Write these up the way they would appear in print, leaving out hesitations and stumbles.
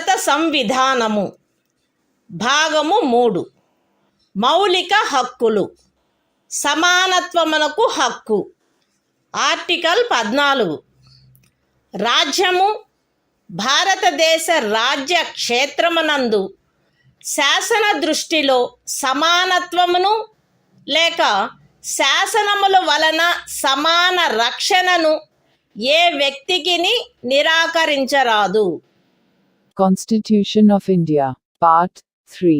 భారత సంవిధానము భాగము 3 మౌలిక హక్కులు సమానత్వమునకు హక్కు ఆర్టికల్ 14 రాజ్యము భారతదేశ రాజ్య క్షేత్రమునందు శాసన దృష్టిలో సమానత్వమును లేక శాసనముల వలన సమాన రక్షణను ఏ వ్యక్తికిని నిరాకరించరాదు. Constitution of India, Part 3,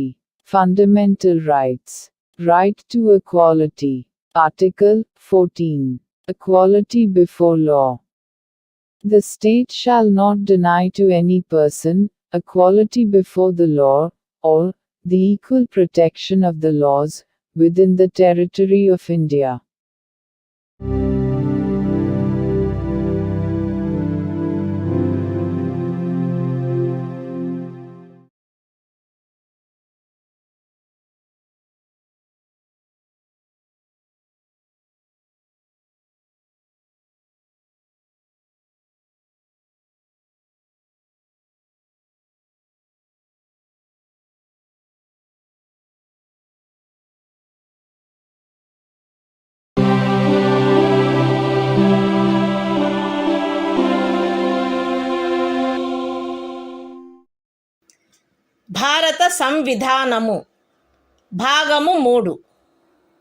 Fundamental Rights, Right to Equality, Article 14, Equality before law. The state shall not deny to any person equality before the law, or the equal protection of the laws within the territory of India. భారత సంవిధానము భాగము 3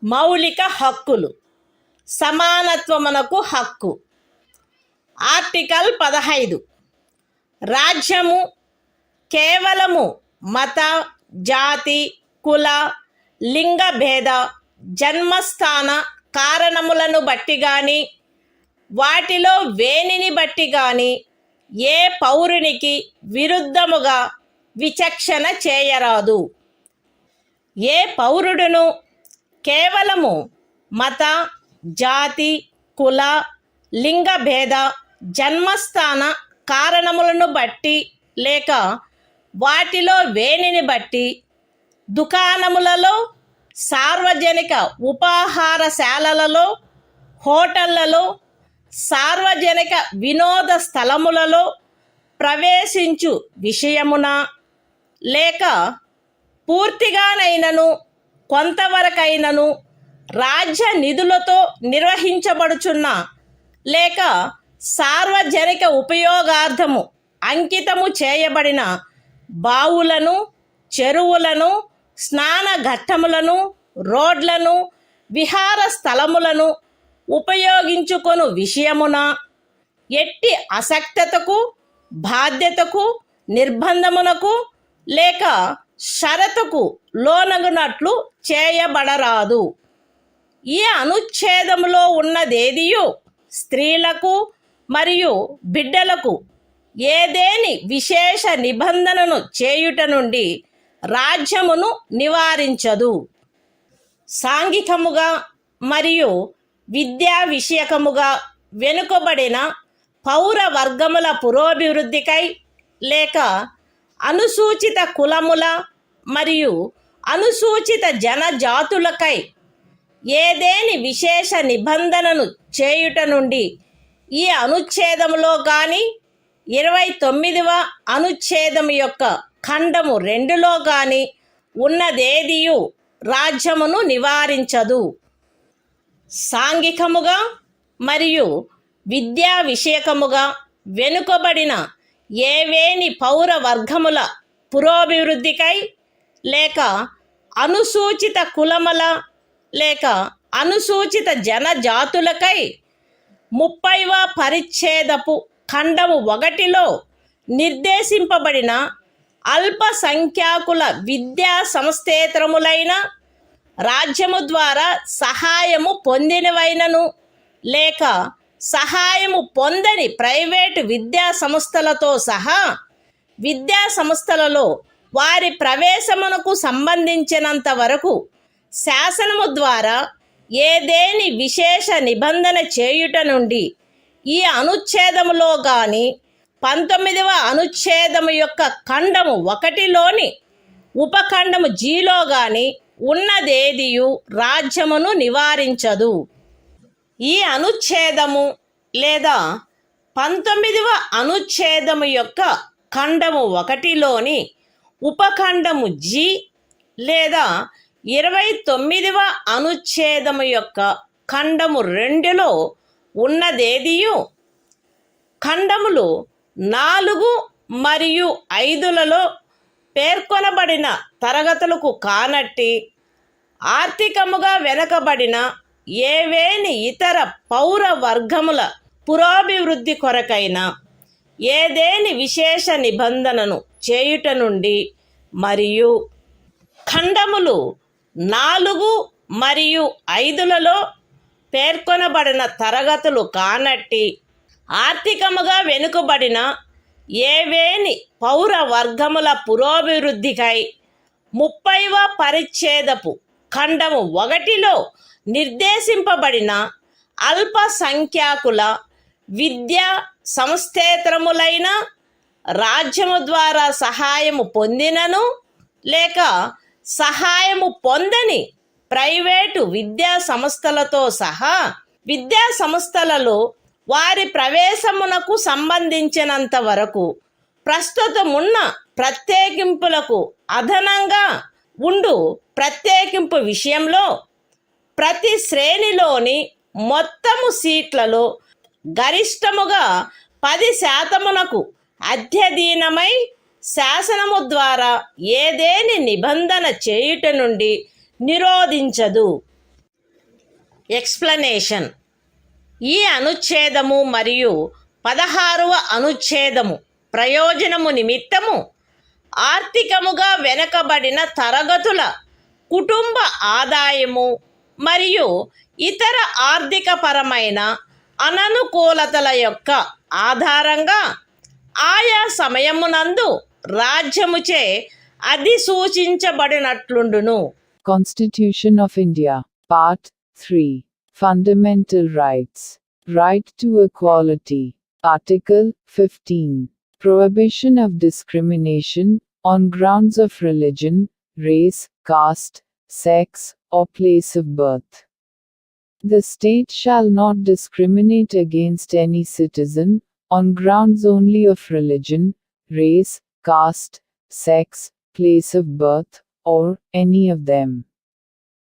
మౌలిక హక్కులు సమానత్వమునకు హక్కు article 15 రాజ్యము కేవలము మత జాతి కుల లింగ భేద జన్మస్థాన కారణములను బట్టి గాని వాటిలో వేనిని బట్టి గాని ఏ పౌరునికి విరుద్ధముగా విచక్షణ చేయరాదు. ఏ పౌరుడును కేవలము మత జాతి కుల లింగ భేద జన్మస్థాన కారణములను బట్టి లేక వాటిలో వేనిని బట్టి దుకాణములలో సార్వజనిక ఉపాహారశాలలలో హోటళ్లలో సార్వజనిక వినోద స్థలములలో ప్రవేశించు విషయమున లేక పూర్తిగానైనను కొంతవరకైనను రాజ్య నిధులతో నిర్వహించబడుచున్న లేక సార్వజనిక ఉపయోగార్థము అంకితము చేయబడిన బావులను చెరువులను స్నానఘట్టములను రోడ్లను విహార స్థలములను ఉపయోగించుకొను విషయమున ఎట్టి అసక్తతకు బాధ్యతకు నిర్బంధమునకు లేక షరతుకు లోనగునట్లు చేయబడరాదు. ఈ అనుచ్ఛేదములో ఉన్నదేదియు స్త్రీలకు మరియు బిడ్డలకు ఏదేని విశేష నిబంధనను చేయుట నుండి రాజ్యమును నివారించదు. సాంఘికముగా మరియు విద్యా విషయకముగా వెనుకబడిన పౌర వర్గముల పురోభివృద్ధికై లేక అనుసూచిత కులముల మరియు అనుసూచిత జనజాతులకై ఏదేని విశేష నిబంధనను చేయుట నుండి ఈ అనుచ్ఛేదములో కానీ 29వ అనుచ్ఛేదము యొక్క ఖండము 2లో కానీ ఉన్నదేదియు రాజ్యమును నివారించదు. సాంఘికముగా మరియు విద్యా విషయకముగా వెనుకబడిన ఏవేని పౌర వర్గముల పురోభివృద్ధికై లేక అనుసూచిత కులముల లేక అనుసూచిత జనజాతులకై 30వ పరిచ్ఛేదపు ఖండము 1లో నిర్దేశింపబడిన అల్పసంఖ్యాకుల విద్యా సంస్థేతరములైన రాజ్యము ద్వారా సహాయము పొందినవైనను లేక సహాయము పొందని ప్రైవేటు విద్యా సంస్థలతో సహా విద్యా సంస్థలలో వారి ప్రవేశమునకు సంబంధించినంత వరకు శాసనము ద్వారా ఏదేని విశేష నిబంధన చేయుట నుండి ఈ అనుచ్ఛేదములో కానీ 19వ అనుచ్ఛేదము యొక్క ఖండము 1లోని ఉపఖండము జీలో కానీ ఉన్నదేదియు రాజ్యమును నివారించదు. ఈ అనుచ్ఛేదము లేదా 19వ అనుచ్ఛేదము యొక్క ఖండము 1లోని ఉపఖండము జి లేదా 29వ అనుచ్ఛేదము యొక్క ఖండము 2లో ఉన్నదేదియు ఖండములు 4 మరియు 5లలో పేర్కొనబడిన తరగతులకు కానట్టి ఆర్థికముగా వెనుకబడిన ఏవేని ఇతర పౌర వర్గముల పురోభివృద్ధి కొరకైన ఏదేని విశేష నిబంధనను చేయుట నుండి మరియు ఖండములు 4 మరియు 5లలో పేర్కొనబడిన తరగతులు కానట్టి ఆర్థికముగా వెనుకబడిన ఏవేని పౌర వర్గముల పురోభివృద్ధికై 30వ పరిచ్ఛేదపు ఖండము 1లో నిర్దేశింపబడిన అల్పసంఖ్యాకుల విద్యా సంస్థేతరములైన రాజ్యము ద్వారా సహాయము పొందినను లేక సహాయము పొందని ప్రైవేటు విద్యా సంస్థలతో సహా విద్యా సంస్థలలో వారి ప్రవేశమునకు సంబంధించినంత వరకు ప్రస్తుతమున్న ప్రత్యేకింపులకు అదనంగా ఉండు ప్రత్యేకింపు విషయంలో ప్రతి శ్రేణిలోని మొత్తము సీట్లలో గరిష్టముగా 10% అధ్యధీనమై శాసనము ద్వారా ఏదేని నిబంధన చేయుట నుండి నిరోధించదు. ఎక్స్ప్లనేషన్. ఈ అనుచ్ఛేదము మరియు 16వ అనుచ్ఛేదము ప్రయోజనము నిమిత్తము ఆర్థికముగా వెనుకబడిన తరగతుల కుటుంబ ఆదాయము మరియు ఇతర ఆర్థికపరమైన అననుకూలతల యొక్క ఆధారంగా ఆయా సమయమునందు రాజ్యముచే అధిసూచించబడినట్లుండును. Constitution of India, Part 3. Fundamental Rights. Right to Equality. Article 15. Prohibition of discrimination on grounds of religion, race, caste, sex, or place of birth. The state shall not discriminate against any citizen on grounds only of religion, race, caste, sex, place of birth, or any of them.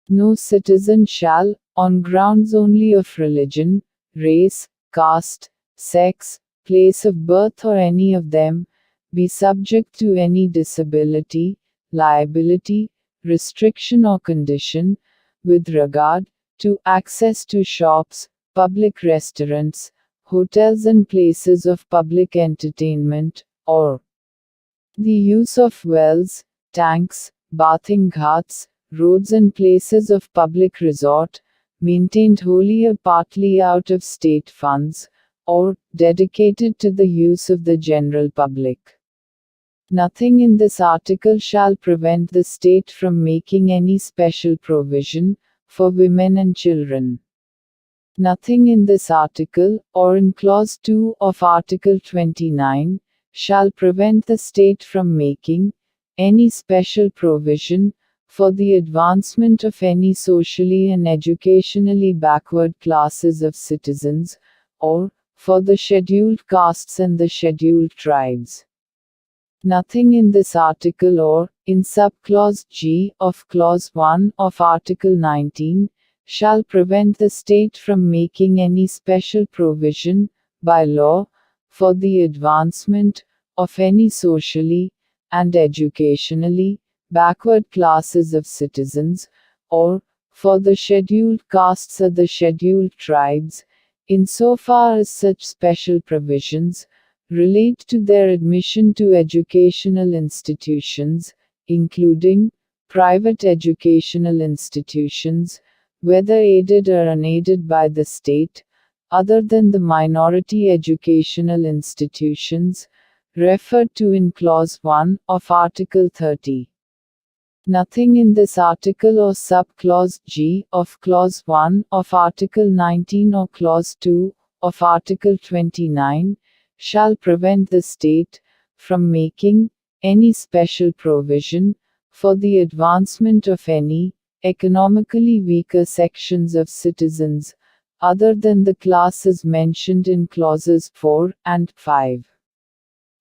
No citizen shall, on grounds only of religion, race, caste, sex, place of birth, or any of them, be subject to any disability, liability, restriction, or condition, with regard to access to shops, public restaurants, hotels, and places of public entertainment, or the use of wells, tanks, bathing ghats, roads, and places of public resort, maintained wholly or partly out of state funds, or dedicated to the use of the general public. Nothing in this article shall prevent the state from making any special provision for women and children. Nothing in this article, or in Clause 2 of Article 29, shall prevent the state from making any special provision for the advancement of any socially and educationally backward classes of citizens, or for the scheduled castes and the scheduled tribes. Nothing in this article or in subclause G of Clause 1 of Article 19 shall prevent the state from making any special provision, by law, for the advancement of any socially and educationally backward classes of citizens, or for the scheduled castes or the scheduled tribes, insofar as such special provisions relate to their admission to educational institutions, including private educational institutions, whether aided or unaided by the state, other than the minority educational institutions referred to in Clause 1 of Article 30. Nothing in this article or subclause G of Clause 1 of Article 19 or Clause 2 of Article 29 shall prevent the state from making any special provision for the advancement of any economically weaker sections of citizens, other than the classes mentioned in clauses 4 and 5.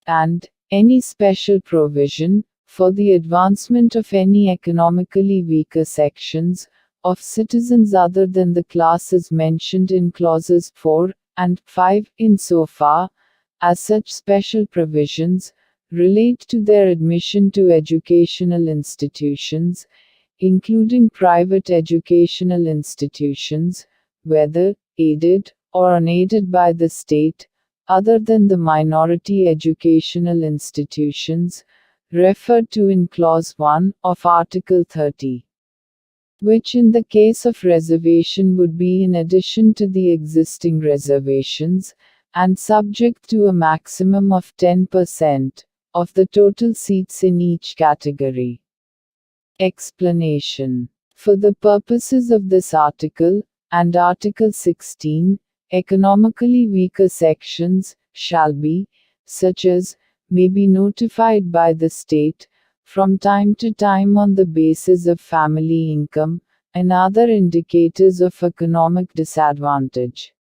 And, any special provision for the advancement of any economically weaker sections of citizens other than the classes mentioned in clauses 4 and 5 insofar as such special provisions relate to their admission to educational institutions, including private educational institutions, whether aided or unaided by the state, other than the minority educational institutions referred to in Clause 1 of Article 30, which in the case of reservation would be in addition to the existing reservations, and subject to a maximum of 10% of the total seats in each category. Explanation. For the purposes of this article, and Article 16, economically weaker sections shall be, such as, may be notified by the state, from time to time on the basis of family income, and other indicators of economic disadvantage.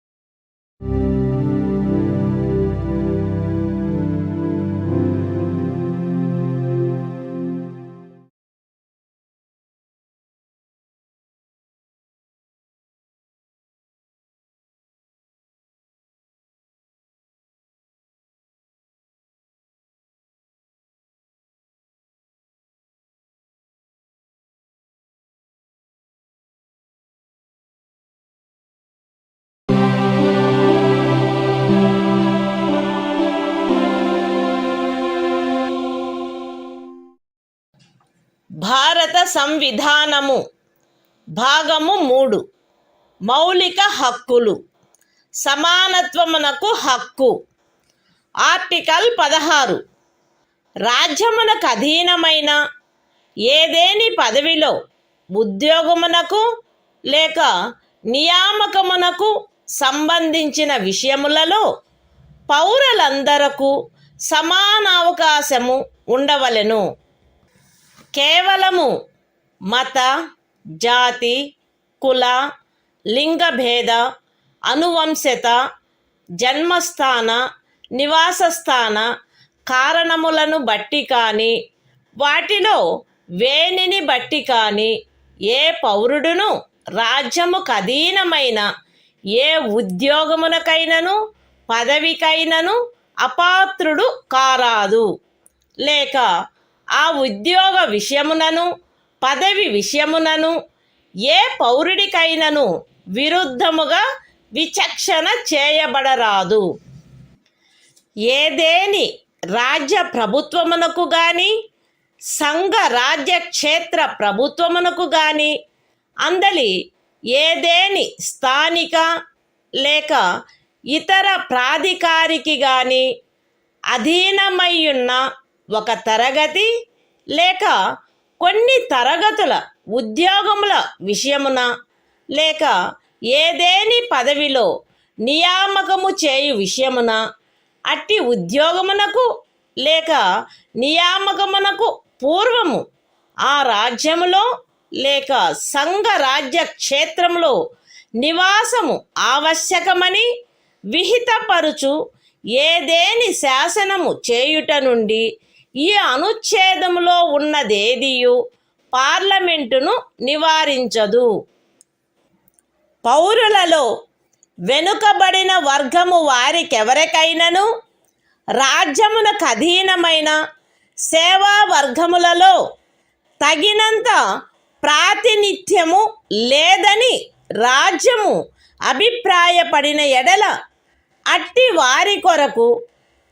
భారత సంవిధానము భాగము 3 మౌలిక హక్కులు సమానత్వమునకు హక్కు. Article 16 రాజ్యమునకు అధీనమైన ఏదేని పదవిలో ఉద్యోగమునకు లేక నియామకమునకు సంబంధించిన విషయములలో పౌరులందరకు సమాన అవకాశము ఉండవలెను. కేవలము మత, జాతి, కుల, లింగభేద, అనువంశత, జన్మస్థాన, నివాసస్థాన కారణములను బట్టి కానీ వాటిలో వేనిని బట్టి కానీ ఏ పౌరుడును రాజ్యముకు అధీనమైన ఏ ఉద్యోగమునకైనను పదవికైనను అపాత్రుడు కారాదు. లేక ఆ ఉద్యోగ విషయమునను పదవి విషయమునను ఏ పౌరుడికైనను విరుద్ధముగా విచక్షణ చేయబడరాదు. ఏదేని రాజ్య ప్రభుత్వమునకు గాని సంఘ రాజ్య క్షేత్ర ప్రభుత్వమునకు గాని అందలి ఏదేని స్థానిక లేక ఇతర ప్రాధికారికి గాని అధీనమయ్యున్న ఒక తరగతి లేక కొన్ని తరగతుల ఉద్యోగముల విషయమున లేక ఏదేని పదవిలో నియామకము చేయు విషయమున అట్టి ఉద్యోగమునకు లేక నియామకమునకు పూర్వము ఆ రాజ్యములో లేక సంఘ రాజ్య క్షేత్రములో నివాసము ఆవశ్యకమని విహితపరుచు ఏదేని శాసనము చేయుట నుండి ఈ అనుచ్ఛేదములో ఉన్నదేదియు పార్లమెంటును నివారించదు. పౌరులలో వెనుకబడిన వర్గము వారికెవరికైనను రాజ్యమునకు అధీనమైన సేవా వర్గములలో తగినంత ప్రాతినిధ్యము లేదని రాజ్యము అభిప్రాయపడిన ఎడల అట్టి వారి కొరకు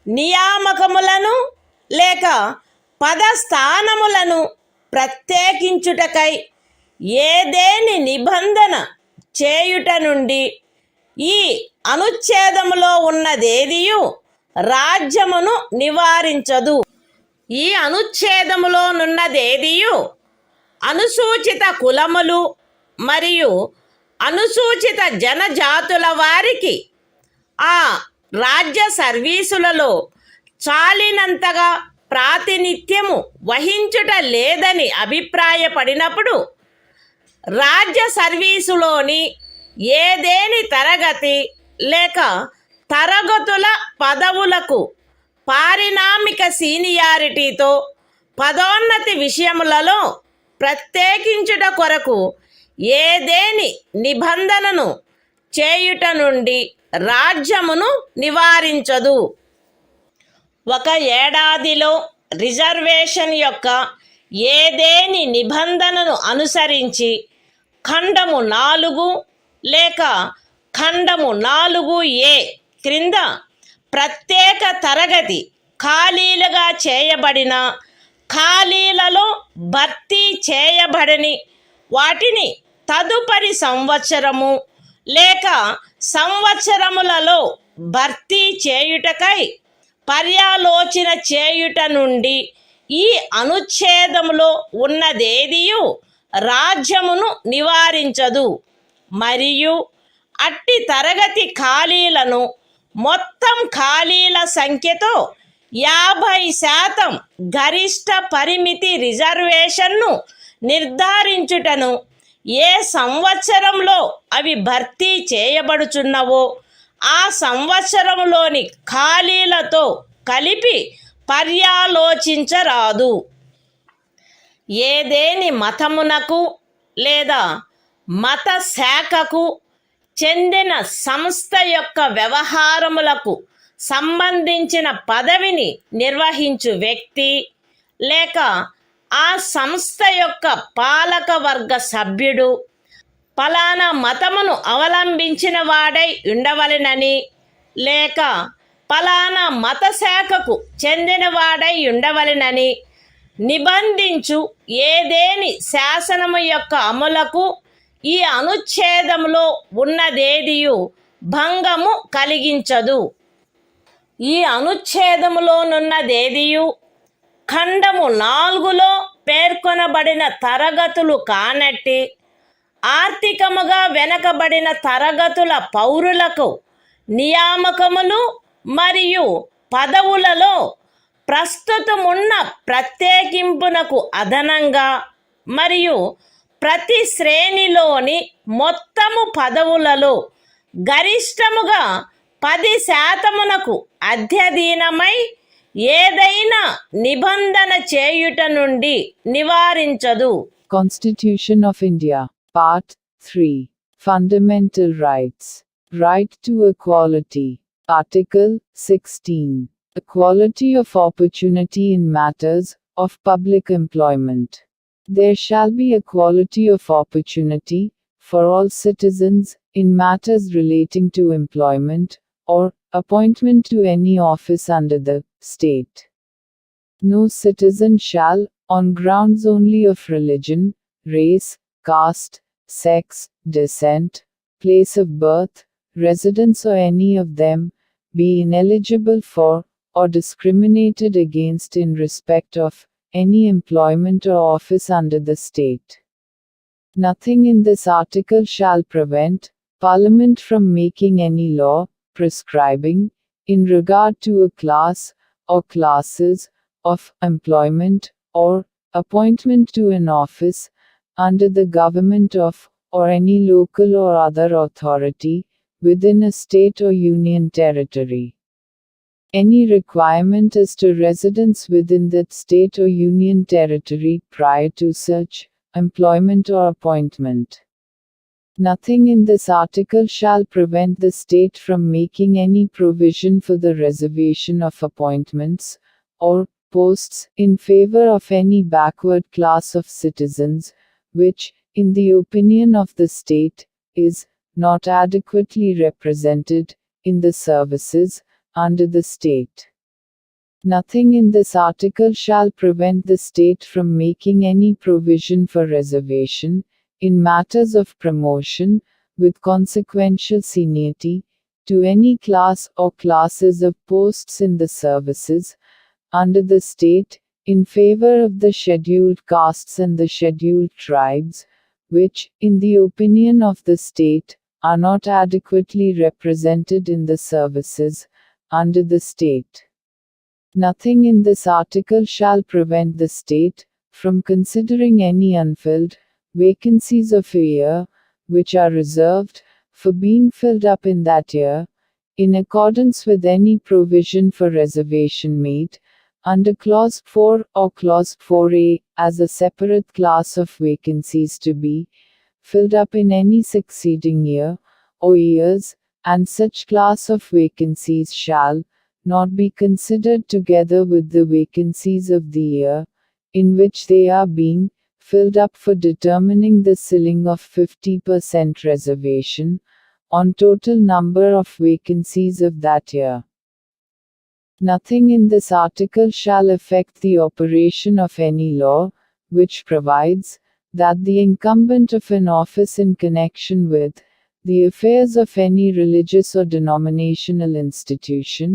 నియామకములను లేక పదస్థానములను ప్రత్యేకించుటకై ఏదేని నిబంధన చేయుట నుండి ఈ అనుచ్ఛేదములో ఉన్నదేదియు రాజ్యమును నివారించదు. ఈ అనుచ్ఛేదములోనున్నదేదియు అనుసూచిత కులములు మరియు అనుసూచిత జనజాతుల వారికి ఆ రాజ్య సర్వీసులలో చాలినంతగా ప్రాతినిధ్యము వహించుట లేదని అభిప్రాయపడినప్పుడు రాజ్య సర్వీసులోని ఏదేని తరగతి లేక తరగతుల పదవులకు పారిణామిక సీనియారిటీతో పదోన్నతి విషయములలో ప్రత్యేకించుట కొరకు ఏదేని నిబంధనను చేయుట నుండి రాజ్యమును నివారించదు. ఒక ఏడాదిలో రిజర్వేషన్ యొక్క ఏదేని నిబంధనను అనుసరించి ఖండము 4 లేక ఖండము 4A క్రింద ప్రత్యేక తరగతి ఖాళీలుగా చేయబడిన ఖాళీలలో భర్తీ చేయబడని వాటిని తదుపరి సంవత్సరము లేక సంవత్సరములలో భర్తీ చేయుటకై పర్యాలోచన చేయుట నుండి ఈ అనుచ్ఛేదములో ఉన్నదేదియు రాజ్యమును నివారించదు. మరియు అట్టి తరగతి ఖాళీలను మొత్తం ఖాళీల సంఖ్యతో 50% గరిష్ట పరిమితి రిజర్వేషన్ను నిర్ధారించుటను ఏ సంవత్సరంలో అవి భర్తీ చేయబడుచున్నవో ఆ సంవత్సరంలోని ఖాళీలతో కలిపి పర్యాలోచించరాదు. ఏదేని మతమునకు లేదా మత శాఖకు చెందిన సంస్థ యొక్క వ్యవహారములకు సంబంధించిన పదవిని నిర్వహించు వ్యక్తి లేక ఆ సంస్థ యొక్క పాలక వర్గ సభ్యుడు ఫలానా మతమును అవలంబించిన వాడై ఉండవలెనని లేక ఫలానా మత శాఖకు చెందినవాడై ఉండవలెనని నిబంధించు ఏదేని శాసనము యొక్క అమలుకు ఈ అనుచ్ఛేదములో ఉన్నదేదియు భంగము కలిగించదు. ఈ అనుచ్ఛేదములోనున్నదేదియు ఖండము 4లో పేర్కొనబడిన తరగతులు కానట్టి ఆర్థికముగా వెనకబడిన తరగతుల పౌరులకు నియామకములు మరియు పదవులలో ప్రస్తుతమున్న ప్రత్యేకింపునకు అదనంగా మరియు ప్రతి శ్రేణిలోని మొత్తము పదవులలో గరిష్టముగా 10% అధ్యధీనమై ఏదైనా నిబంధన చేయుట నుండి నివారించదు. Constitution of India, Part 3. Fundamental Rights. Right to Equality. Article 16. Equality of opportunity in matters of public employment. There shall be equality of opportunity for all citizens in matters relating to employment or appointment to any office under the state. No citizen shall, on grounds only of religion, race, caste, sex, descent, place of birth, residence or any of them, be ineligible for, or discriminated against in respect of, any employment or office under the state. Nothing in this article shall prevent Parliament from making any law, prescribing, in regard to a class, or classes, of employment, or appointment to an office, under the government of, or any local or other authority, within a state or union territory. Any requirement as to residence within that state or union territory prior to such employment or appointment. Nothing in this article shall prevent the state from making any provision for the reservation of appointments, or posts, in favor of any backward class of citizens, which, in the opinion of the state, is not adequately represented in the services under the state. Nothing in this article shall prevent the state from making any provision for reservation, in matters of promotion, with consequential seniority, to any class or classes of posts in the services under the state, in favor of the scheduled castes and the scheduled tribes, which, in the opinion of the state, are not adequately represented in the services under the state. Nothing in this article shall prevent the state from considering any unfilled vacancies of a year, which are reserved for being filled up in that year, in accordance with any provision for reservation made, under Clause 4 or Clause 4A, as a separate class of vacancies to be filled up in any succeeding year, or years, and such class of vacancies shall not be considered together with the vacancies of the year in which they are being filled up for determining the ceiling of 50% reservation on total number of vacancies of that year. Nothing in this article shall affect the operation of any law, which provides that the incumbent of an office in connection with the affairs of any religious or denominational institution,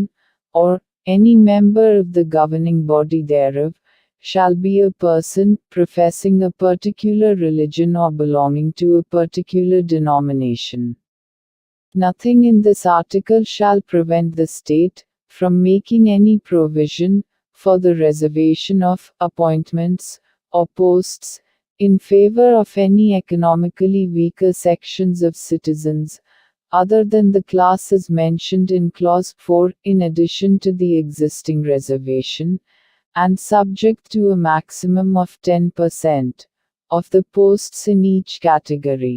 or any member of the governing body thereof, shall be a person professing a particular religion or belonging to a particular denomination. Nothing in this article shall prevent the state from making any provision for the reservation of appointments or posts in favor of any economically weaker sections of citizens, other than the classes mentioned in Clause 4, in addition to the existing reservation, and subject to a maximum of 10% of the posts in each category.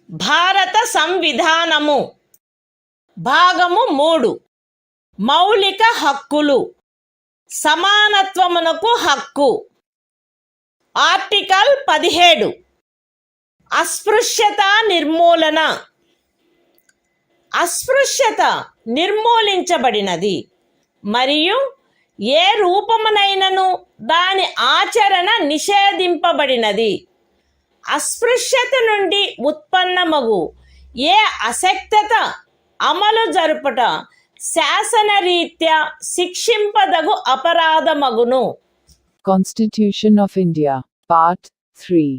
భారత సంవిధానము భాగము 3 మౌలిక హక్కులు సమానత్వమునకు హక్కు. Article 17 అస్పృశ్యత నిర్మూలన. అస్పృశ్యత నిర్మూలించబడినది మరియు ఏ రూపమునైనను దాని ఆచరణ నిషేధింపబడినది. అస్పృశ్యత నుండి ఉత్పన్నమగు ఏ అశక్తత అమలు జరుపుట శాసనరీత్యా శిక్షింపదగు అపరాధమగును. Constitution of India, Part 3.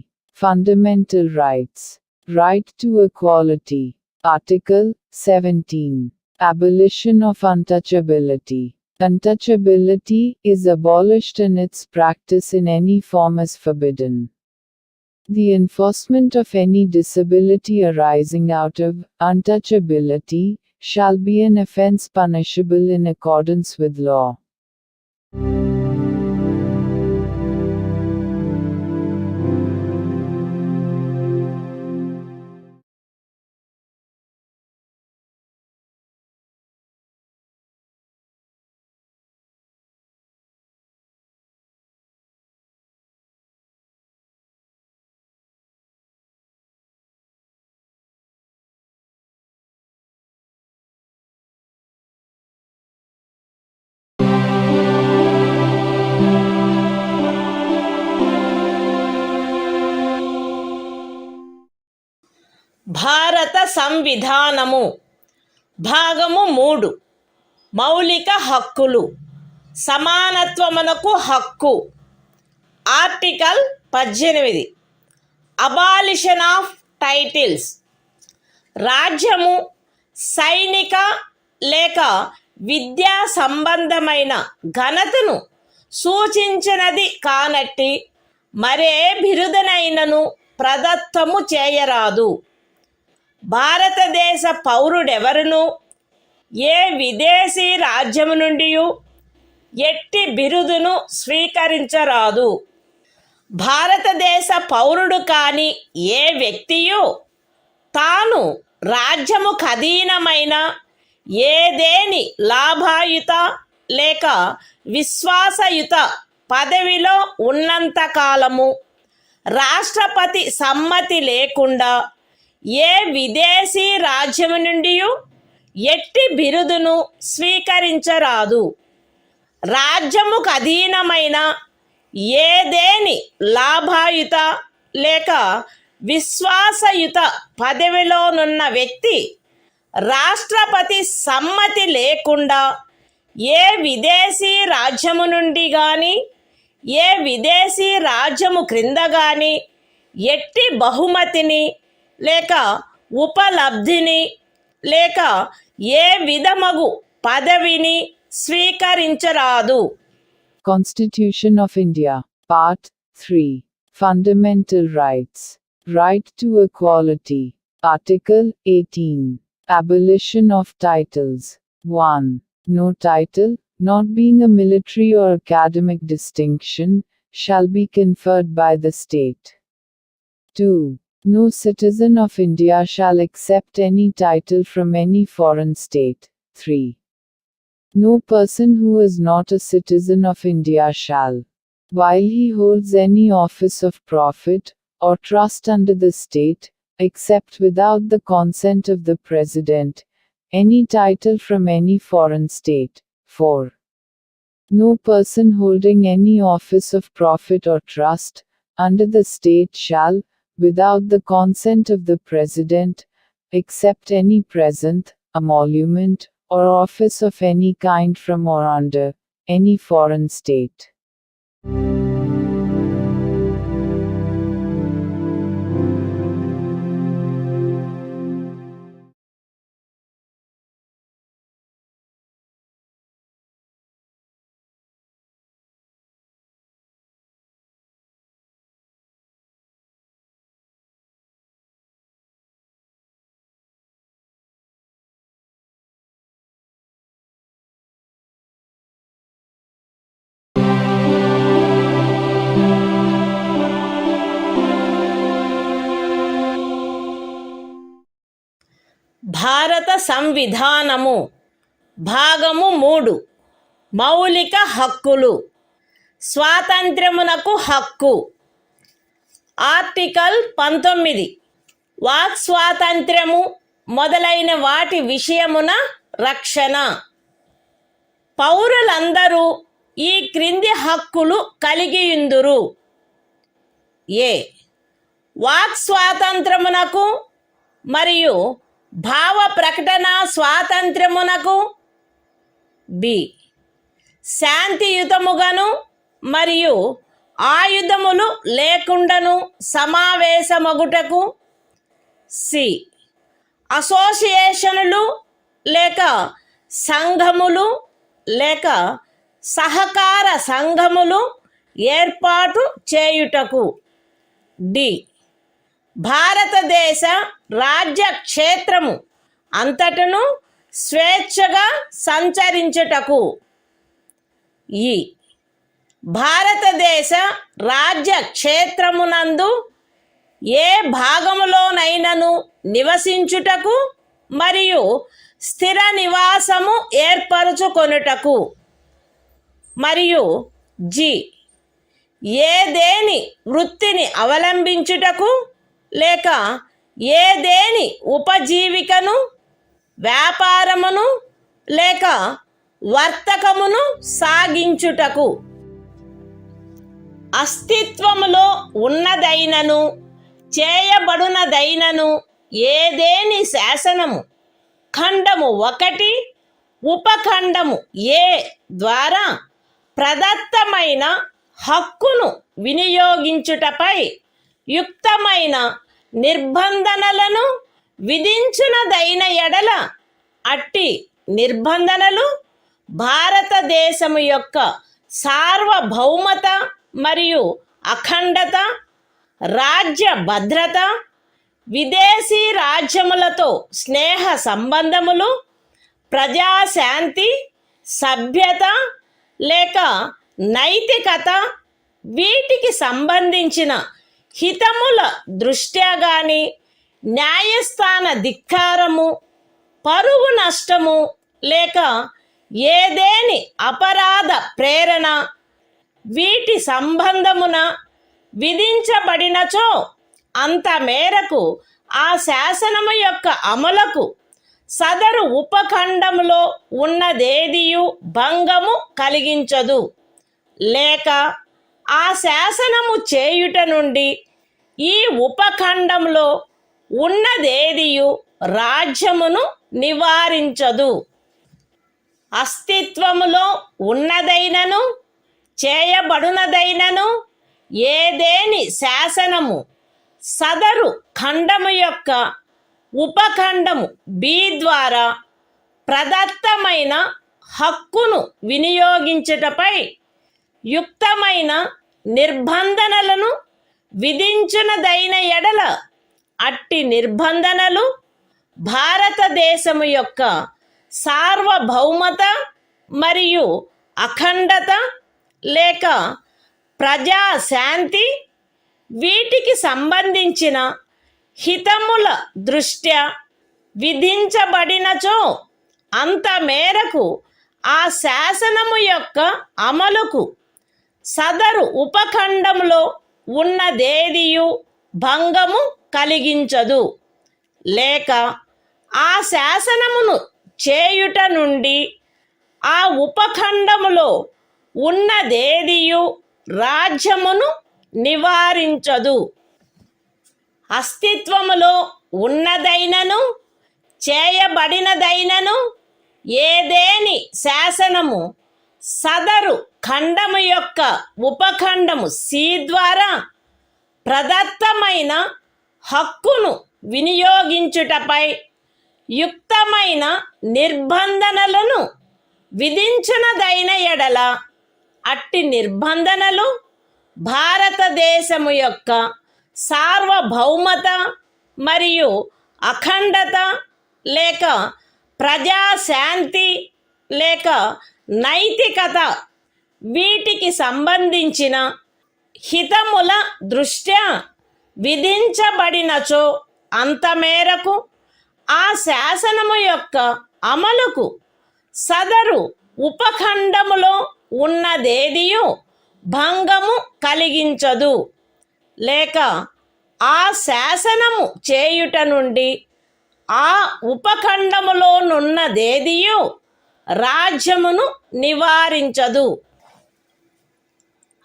Fundamental Rights. Right to Equality. Article 17. Abolition of untouchability. Untouchability is abolished and its practice in any form is forbidden. The enforcement of any disability arising out of untouchability shall be an offense punishable in accordance with law. భారత సంవిధానము భాగము 3 మౌలిక హక్కులు సమానత్వమునకు హక్కు. Article 18 abolition of titles. రాజ్యము సైనిక లేక విద్యా సంబంధమైన ఘనతను సూచించినది కానట్టి మరే బిరుదనైనను ప్రదత్తము చేయరాదు. భారతదేశ పౌరుడెవరును ఏ విదేశీ రాజ్యము నుండి ఎట్టి బిరుదును స్వీకరించరాదు. భారతదేశ పౌరుడు కాని ఏ వ్యక్తియు తాను రాజ్యము ఖదీనమైన ఏదేని లాభాయుత లేక విశ్వాసయుత పదవిలో ఉన్నంతకాలము రాష్ట్రపతి సమ్మతి లేకుండా ఏ విదేశీ రాజ్యము నుండి ఎట్టి బిరుదును స్వీకరించరాదు. రాజ్యముకు అధీనమైన ఏదేని లాభాయుత లేక విశ్వాసయుత పదవిలోనున్న వ్యక్తి రాష్ట్రపతి సమ్మతి లేకుండా ఏ విదేశీ రాజ్యము నుండి కానీ ఏ విదేశీ రాజ్యము క్రింద కానీ ఎట్టి బహుమతిని లేక ఉపలబ్ధిని లేక ఏ విధమగు పదవిని స్వీకరించరాదు. Constitution of India, Part 3. Fundamental Rights. Right to Equality. Article 18. Abolition of Titles. 1. No title, not being a military or academic distinction, shall be conferred by the state. 2. No citizen of India shall accept any title from any foreign state. 3. No person who is not a citizen of India shall, while he holds any office of profit or trust under the state, accept without the consent of the President, any title from any foreign state. 4. No person holding any office of profit or trust under the state shall, without the consent of the President, accept any present, emolument, or office of any kind from or under any foreign state. భారత సంవిధానము భాగము 3 మౌలిక హక్కులు. స్వాతంత్ర్యమునకు హక్కు. Article 19 walk స్వాతంత్ర్యము మొదలైన వాటి విషయమున రక్షణ. పౌరులందరూ ఈ క్రింది హక్కులు కలిగియుందురు. ఏ వాక్ స్వాతంత్రమునకు మరియు భావ ప్రకటన స్వాతంత్ర్యమునకు. బి శాంతియుతముగాను మరియు ఆయుధములు లేకుండాను సమావేశమగుటకు. సి అసోసియేషనులు లేక సంఘములు లేక సహకార సంఘములు ఏర్పాటు చేయుటకు. డి భారతదేశ రాజ్య క్షేత్రము అంతటను స్వేచ్ఛగా సంచరించుటకు. ఈ భారతదేశ రాజ్య క్షేత్రమునందు ఏ భాగములోనైనను నివసించుటకు మరియు స్థిర నివాసము ఏర్పరచుకొనుటకు. మరియు జి ఏదేని వృత్తిని అవలంబించుటకు లేక ఏదేని ఉపజీవికను వ్యాపారమును లేక వర్తకమును సాగించుటకు. అస్తిత్వములో ఉన్నదైనను చేయబడునదైనను ఏదేని శాసనము ఖండము 1 ఉపఖండము ఏ ద్వారా ప్రదత్తమైన హక్కును వినియోగించుటపై యుక్తమైన నిర్బంధనలను విధించునదైన ఎడల అట్టి నిర్బంధనలు భారతదేశము యొక్క సార్వభౌమత మరియు అఖండత, రాజ్య భద్రత, విదేశీ రాజ్యములతో స్నేహ సంబంధములు, ప్రజాశాంతి, సభ్యత లేక నైతికత వీటికి సంబంధించిన హితముల దృష్ట్యా గాని న్యాయస్థాన ధిక్కారము, పరువు నష్టము లేక ఏదేని అపరాధ ప్రేరణ వీటి సంబంధమున విధించబడినచో అంత మేరకు ఆ శాసనము యొక్క అమలుకు సదరు ఉపఖండములో ఉన్నదేదియు భంగము కలిగించదు లేక ఆ శాసనము చేయుట నుండి ఈ ఉపఖండంలో ఉన్నదేదియు రాజ్యమును నివారించదు. అస్తిత్వములో ఉన్నదైనను చేయబడునదైనను ఏదేని శాసనము సదరు ఖండము యొక్క ఉపఖండము బి ద్వారా ప్రదత్తమైన హక్కును వినియోగించుటపై యుక్తమైన నిర్బంధనలను విధించునదైన ఎడల అట్టి నిర్బంధనలు భారతదేశము యొక్క సార్వభౌమత మరియు అఖండత లేక ప్రజాశాంతి వీటికి సంబంధించిన హితముల దృష్ట్యా విధించబడినచో అంత మేరకు ఆ శాసనము యొక్క అమలుకు సదరు ఉపఖండంలో ఉన్నదేదియు భంగము కలిగించదు. లేక ఆ శాసనమును చేయుట నుండి ఆ ఉపఖండములో ఉన్నదేదియు రాజ్యమును నివారించదు. అస్తిత్వములో ఉన్నదైనను చేయబడినదైనను ఏదేని శాసనము సదరు ఖండము యొక్క ఉపఖండము సి ద్వారా ప్రదత్తమైన హక్కును వినియోగించుటపై యుక్తమైన నిర్బంధనలను విధించునదైన ఎడల అట్టి నిర్బంధనలు భారతదేశము యొక్క సార్వభౌమత మరియు అఖండత లేక ప్రజాశాంతి లేక నైతికత వీటికి సంబంధించిన హితముల దృష్ట్యా విధించబడినచో అంత మేరకు ఆ శాసనము యొక్క అమలుకు సదరు ఉపఖండములో ఉన్నదేదియు భంగము కలిగించదు. లేక ఆ శాసనము చేయుట నుండి ఆ ఉపఖండములోనున్నదేదియు రాజ్యమును నివారించదు.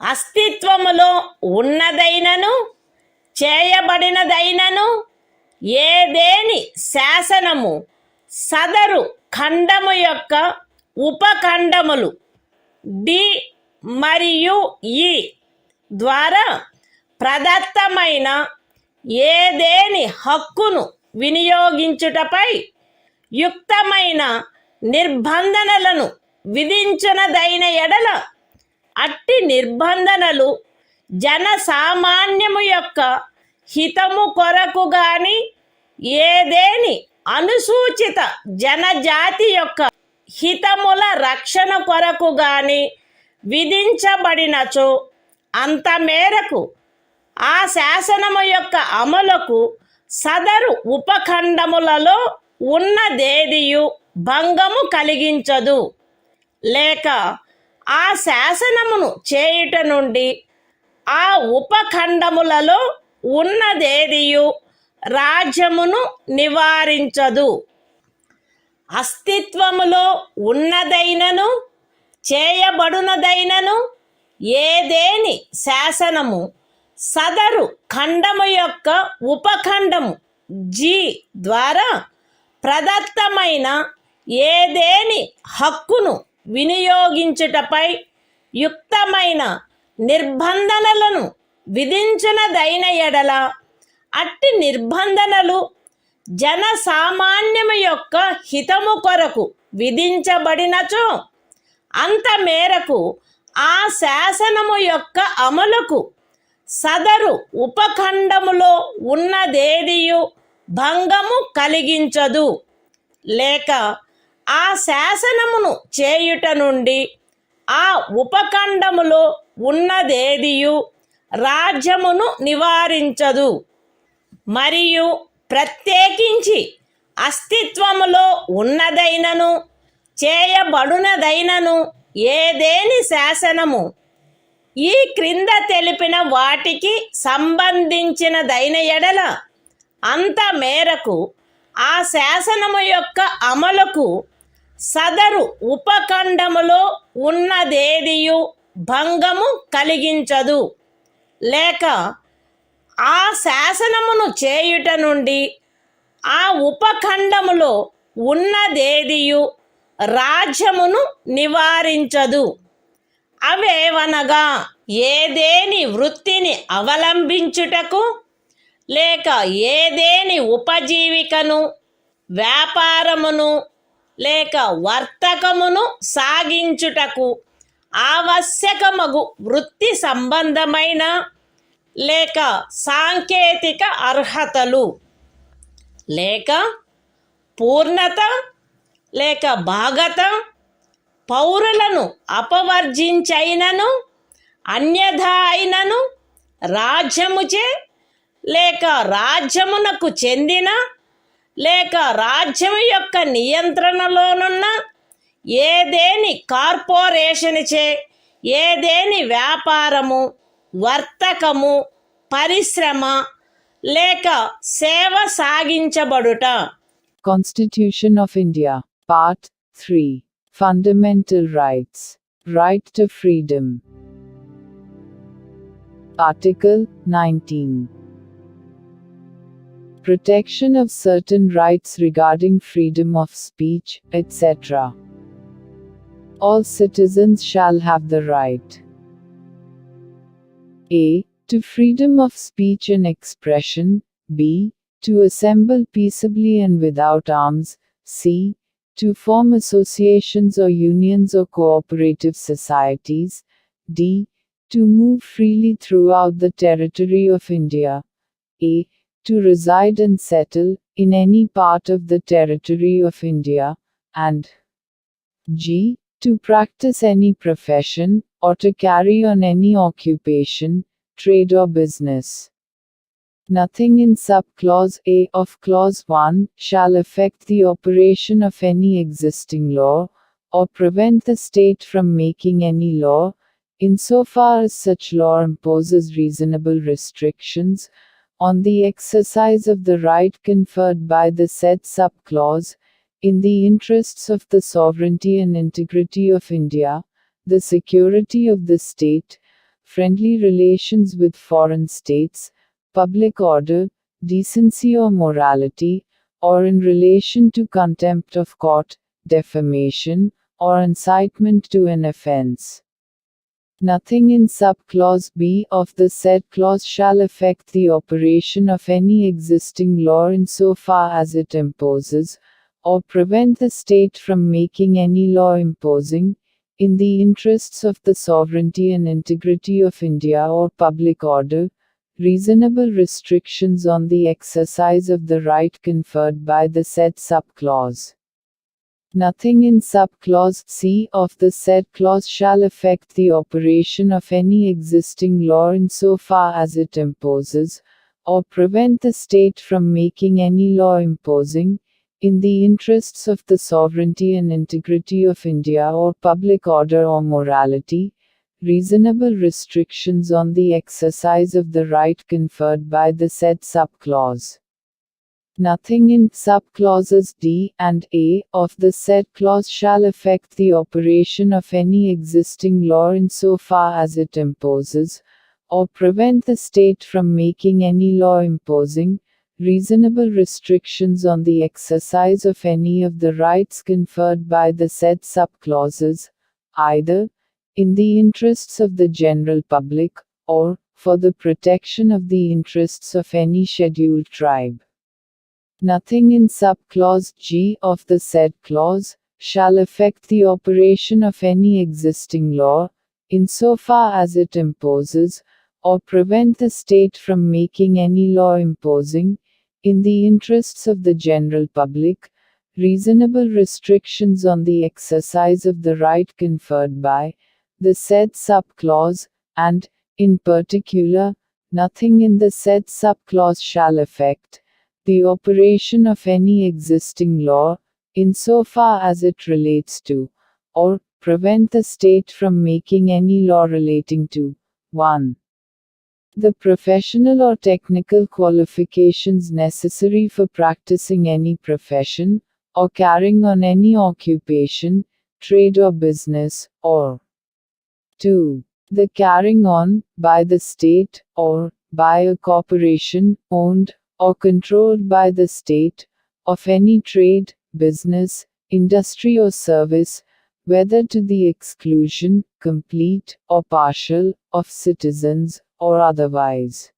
అస్తిత్వములో ఉన్నదైనను చేయబడినదైనను ఏదేని శాసనము సదరు ఖండము యొక్క ఉపఖండములు డి మరియు ఈ ద్వారా ప్రదత్తమైన ఏదేని హక్కును వినియోగించుటపై యుక్తమైన నిర్బంధనలను విధించునదైన ఎడల అట్టి నిర్బంధనలు జనసామాన్యము యొక్క హితము కొరకు గాని ఏదేని అనుసూచిత జనజాతి యొక్క హితముల రక్షణ కొరకు గాని విధించబడినచో అంత మేరకు ఆ శాసనము యొక్క అమలుకు సదరు ఉపఖండములలో ఉన్నదేదియు భంగము కలిగించదు. లేక ఆ శాసనమును చేయుట నుండి ఆ ఉపఖండములలో ఉన్నదేదియు రాజ్యమును నివారించదు. అస్తిత్వములో ఉన్నదైనను చేయబడునదైనను ఏదేని శాసనము సదరు ఖండము యొక్క ఉపఖండము జి ద్వారా ప్రదత్తమైన ఏదేని హక్కును వినియోగించుటపై యుక్తమైన నిర్బంధనలను విధించునదైన ఎడల అట్టి నిర్బంధనలు జనసామాన్యము యొక్క హితము కొరకు విధించబడినచో అంత మేరకు ఆ శాసనము యొక్క అమలుకు సదరు ఉపఖండములో ఉన్నదేదియు భంగము కలిగించదు. లేక ఆ శాసనమును చేయుట నుండి ఆ ఉపఖండములో ఉన్నదేదియు రాజ్యమును నివారించదు. మరియు ప్రత్యేకించి అస్తిత్వములో ఉన్నదైనను చేయబడునదైనను ఏదేని శాసనము ఈ క్రింద తెలిపిన వాటికి సంబంధించినదైన ఎడల అంత మేరకు ఆ శాసనము యొక్క అమలుకు సదరు ఉపఖండములో ఉన్నదేదియు భంగము కలిగించదు, లేక ఆ శాసనమును చేయుట నుండి ఆ ఉపఖండములో ఉన్నదేదియు రాజ్యమును నివారించదు. అవేవనగా ఏదేని వృత్తిని అవలంబించుటకు, లేక ఏదేని ఉపజీవికను, వ్యాపారమును, లేక వర్తకమును సాగించుటకు ఆవశ్యకమగు వృత్తి సంబంధమైన లేక సాంకేతిక అర్హతలు, లేక పూర్ణత లేక భాగత పౌరులను అపవర్జించైనను అన్యథా అయినను రాజ్యముచే లేక రాజ్యమునకు చెందిన లేక రాజ్యము యొక్క నియంత్రణలోనున్న ఏదేని కార్పొరేషన్చే ఏదేని వ్యాపారము, వర్తకము, పరిశ్రమ లేక సేవ సాగించబడుట. Constitution of India, Part 3. Fundamental Rights. Right to Freedom. Article 19. Protection of certain rights regarding freedom of speech, etc. All citizens shall have the right a. to freedom of speech and expression, b. to assemble peaceably and without arms, c. to form associations or unions or cooperative societies, d. to move freely throughout the territory of India, a. to reside and settle in any part of the territory of India, and g. to practice any profession, or to carry on any occupation, trade or business. Nothing in sub-clause A of clause 1 shall affect the operation of any existing law, or prevent the state from making any law, insofar as such law imposes reasonable restrictions on the exercise of the right conferred by the said sub-clause, in the interests of the sovereignty and integrity of India, the security of the state, friendly relations with foreign states, public order, decency or morality, or in relation to contempt of court, defamation, or incitement to an offense. Nothing in sub-clause B of the said clause shall affect the operation of any existing law insofar as it imposes, or prevent the state from making any law imposing, in the interests of the sovereignty and integrity of India or public order, reasonable restrictions on the exercise of the right conferred by the said sub-clause. Nothing in sub-clause C of the said clause shall affect the operation of any existing law insofar as it imposes, or prevent the state from making any law imposing, in the interests of the sovereignty and integrity of India or public order or morality, reasonable restrictions on the exercise of the right conferred by the said sub-clause. Nothing in sub-clauses D and A of the said clause shall affect the operation of any existing law insofar as it imposes, or prevent the state from making any law imposing, reasonable restrictions on the exercise of any of the rights conferred by the said sub-clauses, either in the interests of the general public, or for the protection of the interests of any scheduled tribe. Nothing in sub-clause G of the said clause shall affect the operation of any existing law, insofar as it imposes, or prevent the state from making any law imposing, in the interests of the general public, reasonable restrictions on the exercise of the right conferred by the said sub-clause, and, in particular, nothing in the said sub-clause shall affect the operation of any existing law, insofar as it relates to, or prevent the state from making any law relating to 1. The professional or technical qualifications necessary for practicing any profession, or carrying on any occupation, trade or business, or 2. The carrying on, by the state, or by a corporation, owned or controlled by the state, of any trade, business, industry or service, whether to the exclusion, complete or partial, of citizens, or otherwise.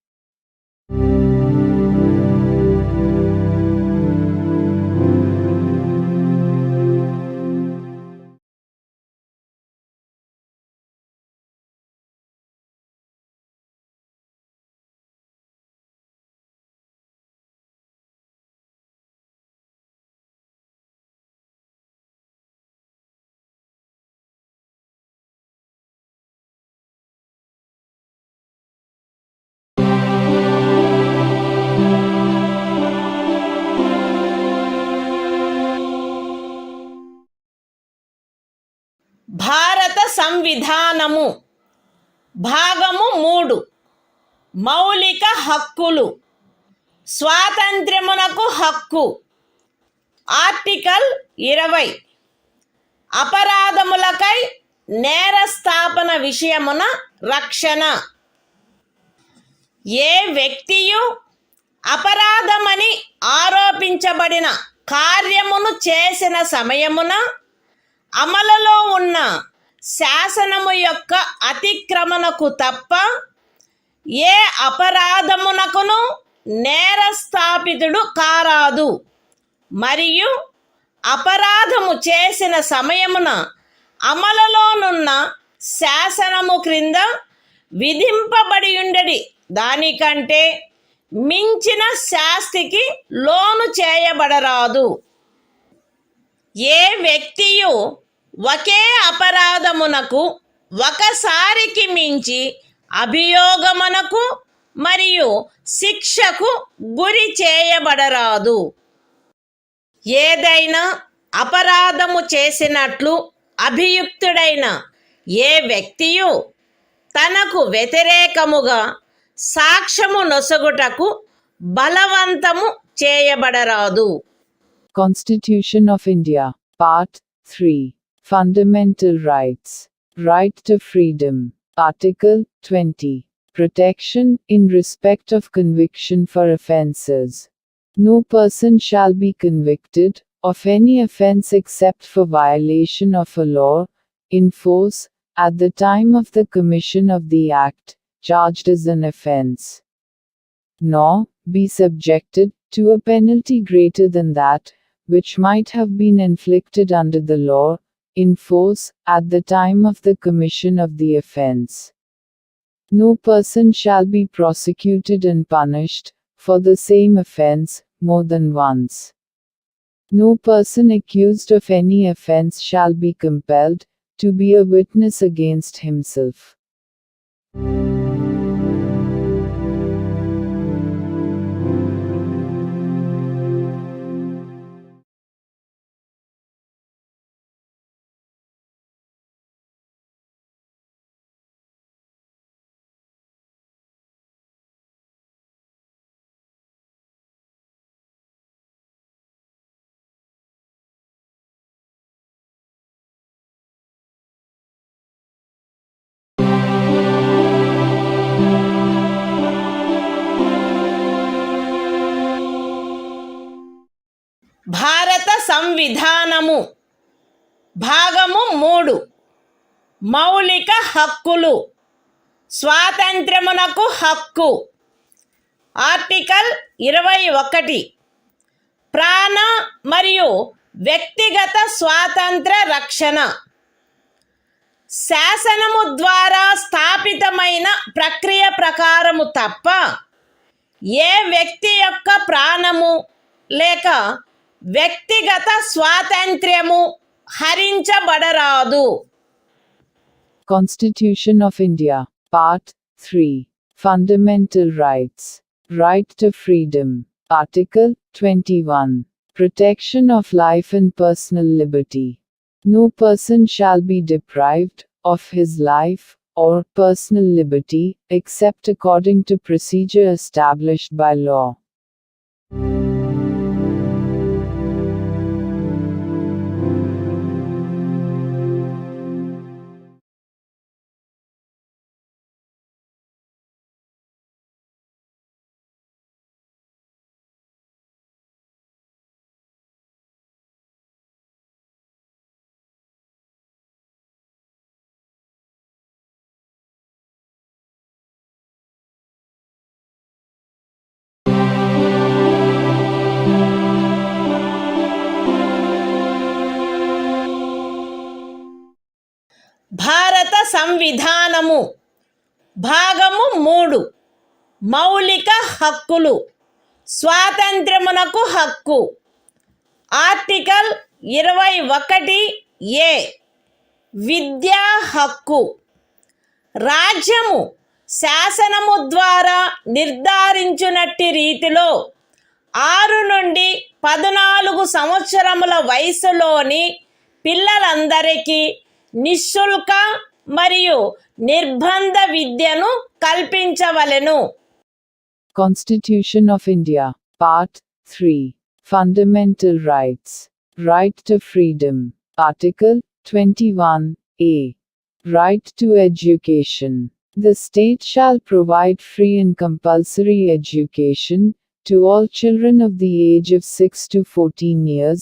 భారత సంవిధానము భాగము 3 మౌలిక హక్కులు స్వాతంత్ర్యమునకు హక్కు article 20 అపరాధములకై నేరస్థాపన విషయమున రక్షణ ఏ వ్యక్తియు అపరాధమని ఆరోపించబడిన కార్యమును చేసిన సమయమున అమలులో ఉన్న శాసనము యొక్క అతిక్రమణకు తప్ప ఏ అపరాధమునకును నేరస్థాపితుడు కారాదు మరియు అపరాధము చేసిన సమయమున అమలులోనున్న శాసనము క్రింద విధింపబడి ఉండడి దానికంటే మించిన శాస్తికి లోను చేయబడరాదు ఏ వ్యక్తియు ఒకే అపరాధమునకు ఒకసారికి మించి అభియోగమునకు మరియు శిక్షకు గురి చేయబడరాదు ఏదైనా అపరాధము చేసినట్లు అభియుక్తుడైన ఏ వ్యక్తియు తనకు వ్యతిరేకముగా సాక్ష్యము నొసగుటకు బలవంతము చేయబడరాదు. Constitution of India, Part 3. Fundamental Rights. Right to Freedom. Article 20. Protection in respect of conviction for offences. No person shall be convicted of any offence except for violation of a law, in force, at the time of the commission of the act, charged as an offence, nor be subjected to a penalty greater than that, which might have been inflicted under the law, in force, at the time of the commission of the offence. No person shall be prosecuted and punished, for the same offence, more than once. No person accused of any offence shall be compelled to be a witness against himself. భారత సంవిధానము భాగము 3 మౌలిక హక్కులు స్వాతంత్ర్యమునకు హక్కు article 21 ప్రాణ మరియు వ్యక్తిగత స్వాతంత్ర రక్షణ శాసనము ద్వారా స్థాపితమైన ప్రక్రియ ప్రకారము తప్ప ఏ వ్యక్తి యొక్క ప్రాణము లేక వ్యక్తిగత స్వాతంత్ర్యము హరించబడరాదు. Constitution of India, Part 3. Fundamental Rights. Right to Freedom. Article 21. Protection of life and personal liberty. No person shall be deprived of his life or personal liberty, except according to procedure established by law. భారత సంవిధానము భాగము 3 మౌలిక హక్కులు స్వాతంత్ర్యమునకు హక్కు article 21A విద్యా హక్కు రాజ్యము శాసనము ద్వారా నిర్ధారించునట్టి రీతిలో 6 నుండి 14 సంవత్సరముల వయసులోని పిల్లలందరికీ నిశుల్క మరియు నిర్బంధ విద్యను కల్పించవలెను. Constitution of India, Part 3. Fundamental Rights. Right to Freedom. Article 21A. Right to Education. The state shall provide free and compulsory education to all children of the age of 6 to 14 years,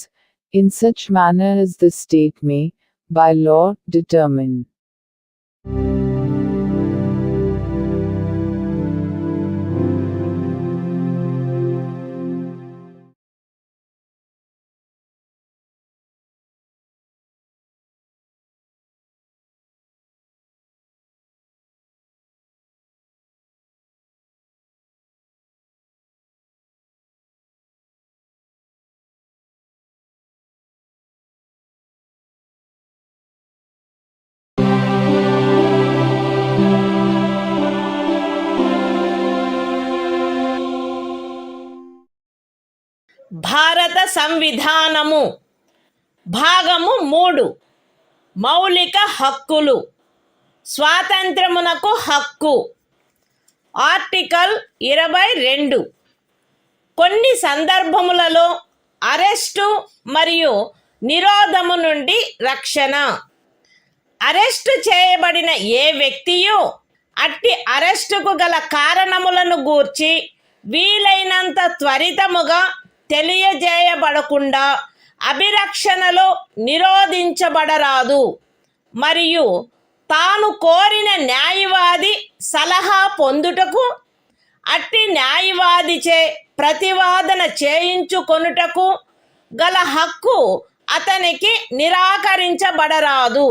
in such manner as the state may, by law, determine. భారత సంవిధానము భాగము 3 మౌలిక హక్కులు స్వాతంత్ర్యమునకు హక్కు article 22 కొన్ని సందర్భములలో arrest మరియు నిరోధము నుండి రక్షణ arrest చేయబడిన ఏ వ్యక్తియు అట్టి అరెస్టుకు గల కారణములను గూర్చి వీలైనంత త్వరితముగా తెలియజేయబడకుండా అభిరక్షణలో నిరోధించబడరాదు మరియు తాను కోరిన న్యాయవాది సలహా పొందుటకు అట్టి న్యాయవాదిచే ప్రతివాదన చేయించుకొనుటకు గల హక్కు అతనికి నిరాకరించబడరాదు.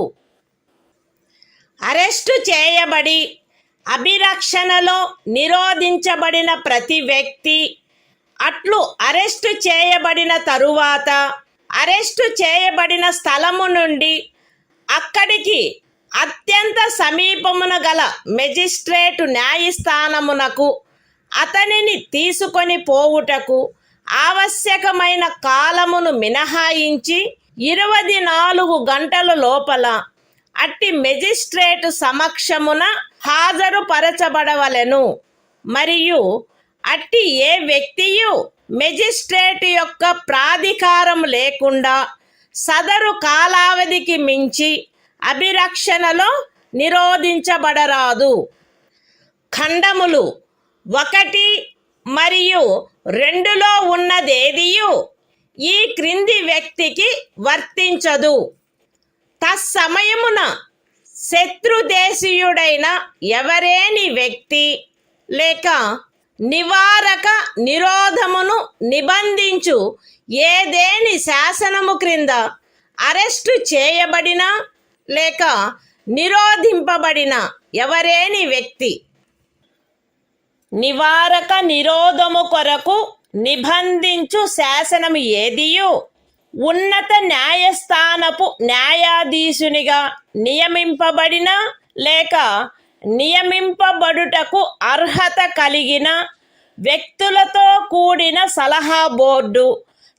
అరెస్టు చేయబడి అభిరక్షణలో నిరోధించబడిన ప్రతి వ్యక్తి అట్లు అరెస్టు చేయబడిన తరువాత అరెస్టు చేయబడిన స్థలము నుండి అక్కడికి అత్యంత సమీపమున గల మెజిస్ట్రేటు న్యాయస్థానమునకు అతనిని తీసుకొని పోవుటకు ఆవశ్యకమైన కాలమును మినహాయించి 24 గంటల లోపల అట్టి మెజిస్ట్రేటు సమక్షమున హాజరుపరచబడవలెను మరియు అట్టి ఏ వ్యక్తియు మెజిస్ట్రేట్ యొక్క ప్రాధికారం లేకుండా సదరు కాలావధికి మించి అభిరక్షణలో నిరోధించబడరాదు. ఖండములు 1 మరియు 2లో ఉన్నదేదియు ఈ క్రింది వ్యక్తికి వర్తించదు. తత్సమయమున శత్రుదేశీయుడైన ఎవరేని వ్యక్తి లేక నివారక నిరోధమును నిబంధించు ఏదేని శాసనము క్రింద అరెస్టు చేయబడిన లేక నిరోధింపబడిన ఎవరేని వ్యక్తి నివారక నిరోధము కొరకు నిబంధించు శాసనము ఏదియు ఉన్నత న్యాయస్థానపు న్యాయాధీశునిగా నియమింపబడిన లేక నియమింపబడుటకు అర్హత కలిగిన వ్యక్తులతో కూడిన సలహా బోర్డు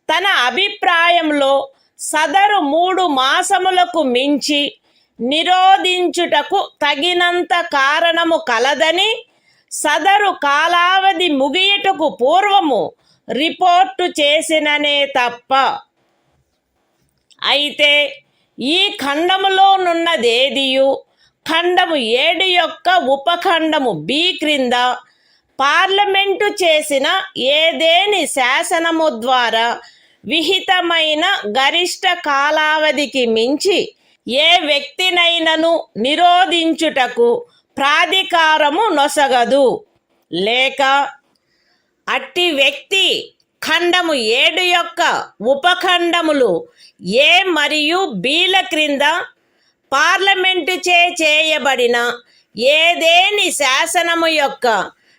తన అభిప్రాయంలో సదరు 3 మాసములకు మించి నిరోధించుటకు తగినంత కారణము కలదని సదరు కాలావధి ముగియుటకు పూర్వము రిపోర్టు చేసిననే తప్ప. అయితే ఈ ఖండములోనున్నదేదియు ఖండము 7 యొక్క ఉపఖండము B క్రింద పార్లమెంటు చేసిన ఏదేని శాసనము ద్వారా విహితమైన గరిష్ట కాలావధికి మించి ఏ వ్యక్తినైనను నిరోధించుటకు ప్రాధికారము నొసగదు లేక అట్టి వ్యక్తి ఖండము 7 యొక్క ఉపఖండములు A మరియు Bల క్రింద పార్లమెంటు చేయబడిన ఏదేని శాసనము యొక్క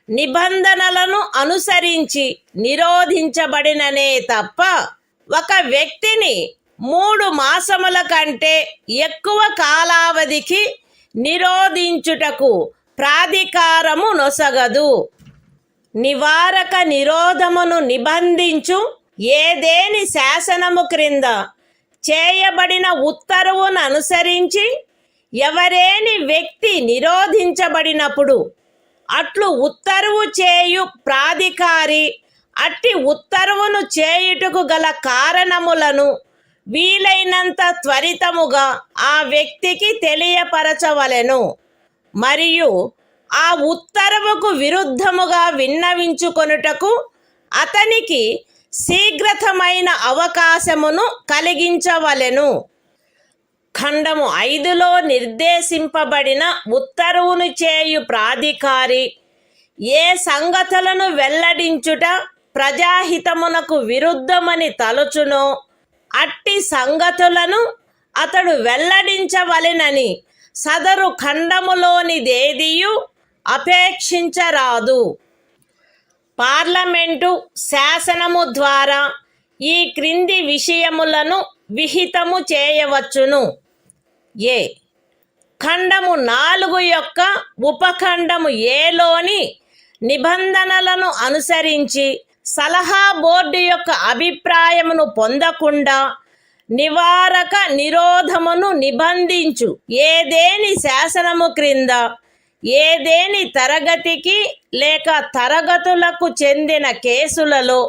నిబంధనలను అనుసరించి నిరోధించబడిననే తప్ప ఒక వ్యక్తిని 3 మాసముల కంటే ఎక్కువ కాలావధికి నిరోధించుటకు ప్రాధికారము నొసగదు. నివారక నిరోధమును నిబంధించు ఏదేని శాసనము క్రింద చేయబడిన ఉత్తర్వును అనుసరించి ఎవరేని వ్యక్తి నిరోధించబడినప్పుడు అట్లు ఉత్తర్వు చేయు ప్రాధికారి అట్టి ఉత్తర్వును చేయుటకు గల కారణములను వీలైనంత త్వరితముగా ఆ వ్యక్తికి తెలియపరచవలెను. మరియు ఆ ఉత్తర్వుకు విరుద్ధముగా విన్నవించుకొనుటకు అతనికి శీఘ్రతమైన అవకాశమును కలిగించవలెను. ఖండము 5లో నిర్దేశింపబడిన ఉత్తర్వును చేయు ప్రాధికారి ఏ సంగతులను వెల్లడించుట ప్రజాహితమునకు విరుద్ధమని తలచునో అట్టి సంగతులను అతడు వెల్లడించవలెనని సదరు ఖండములోనిదేదియు అపేక్షించరాదు. పార్లమెంటు శాసనము ద్వారా ఈ క్రింది విషయములను విహితము చేయవచ్చును. ఏ. ఖండము 4 యొక్క ఉపఖండము ఏలోని నిబంధనలను అనుసరించి సలహా బోర్డు యొక్క అభిప్రాయమును పొందకుండా నివారక నిరోధమును నిబంధించు ఏదేని శాసనము క్రింద ఏదేని తరగతికి లేక తరగతులకు చెందిన కేసులలో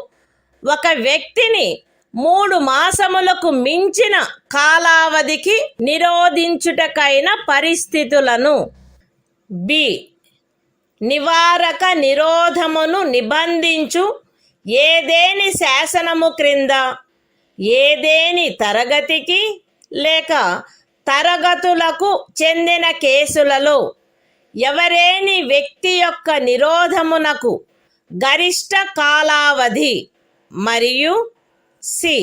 ఒక వ్యక్తిని 3 మాసములకు మించిన కాలావధికి నిరోధించుటకైన పరిస్థితులను. బి. నివారక నిరోధమును నిబంధించు ఏదేని శాసనము క్రింద ఏదేని తరగతికి లేక తరగతులకు చెందిన కేసులలో ఎవరేని వ్యక్తి యొక్క నిరోధమునకు గరిష్ట కాలావధి. మరియు సి.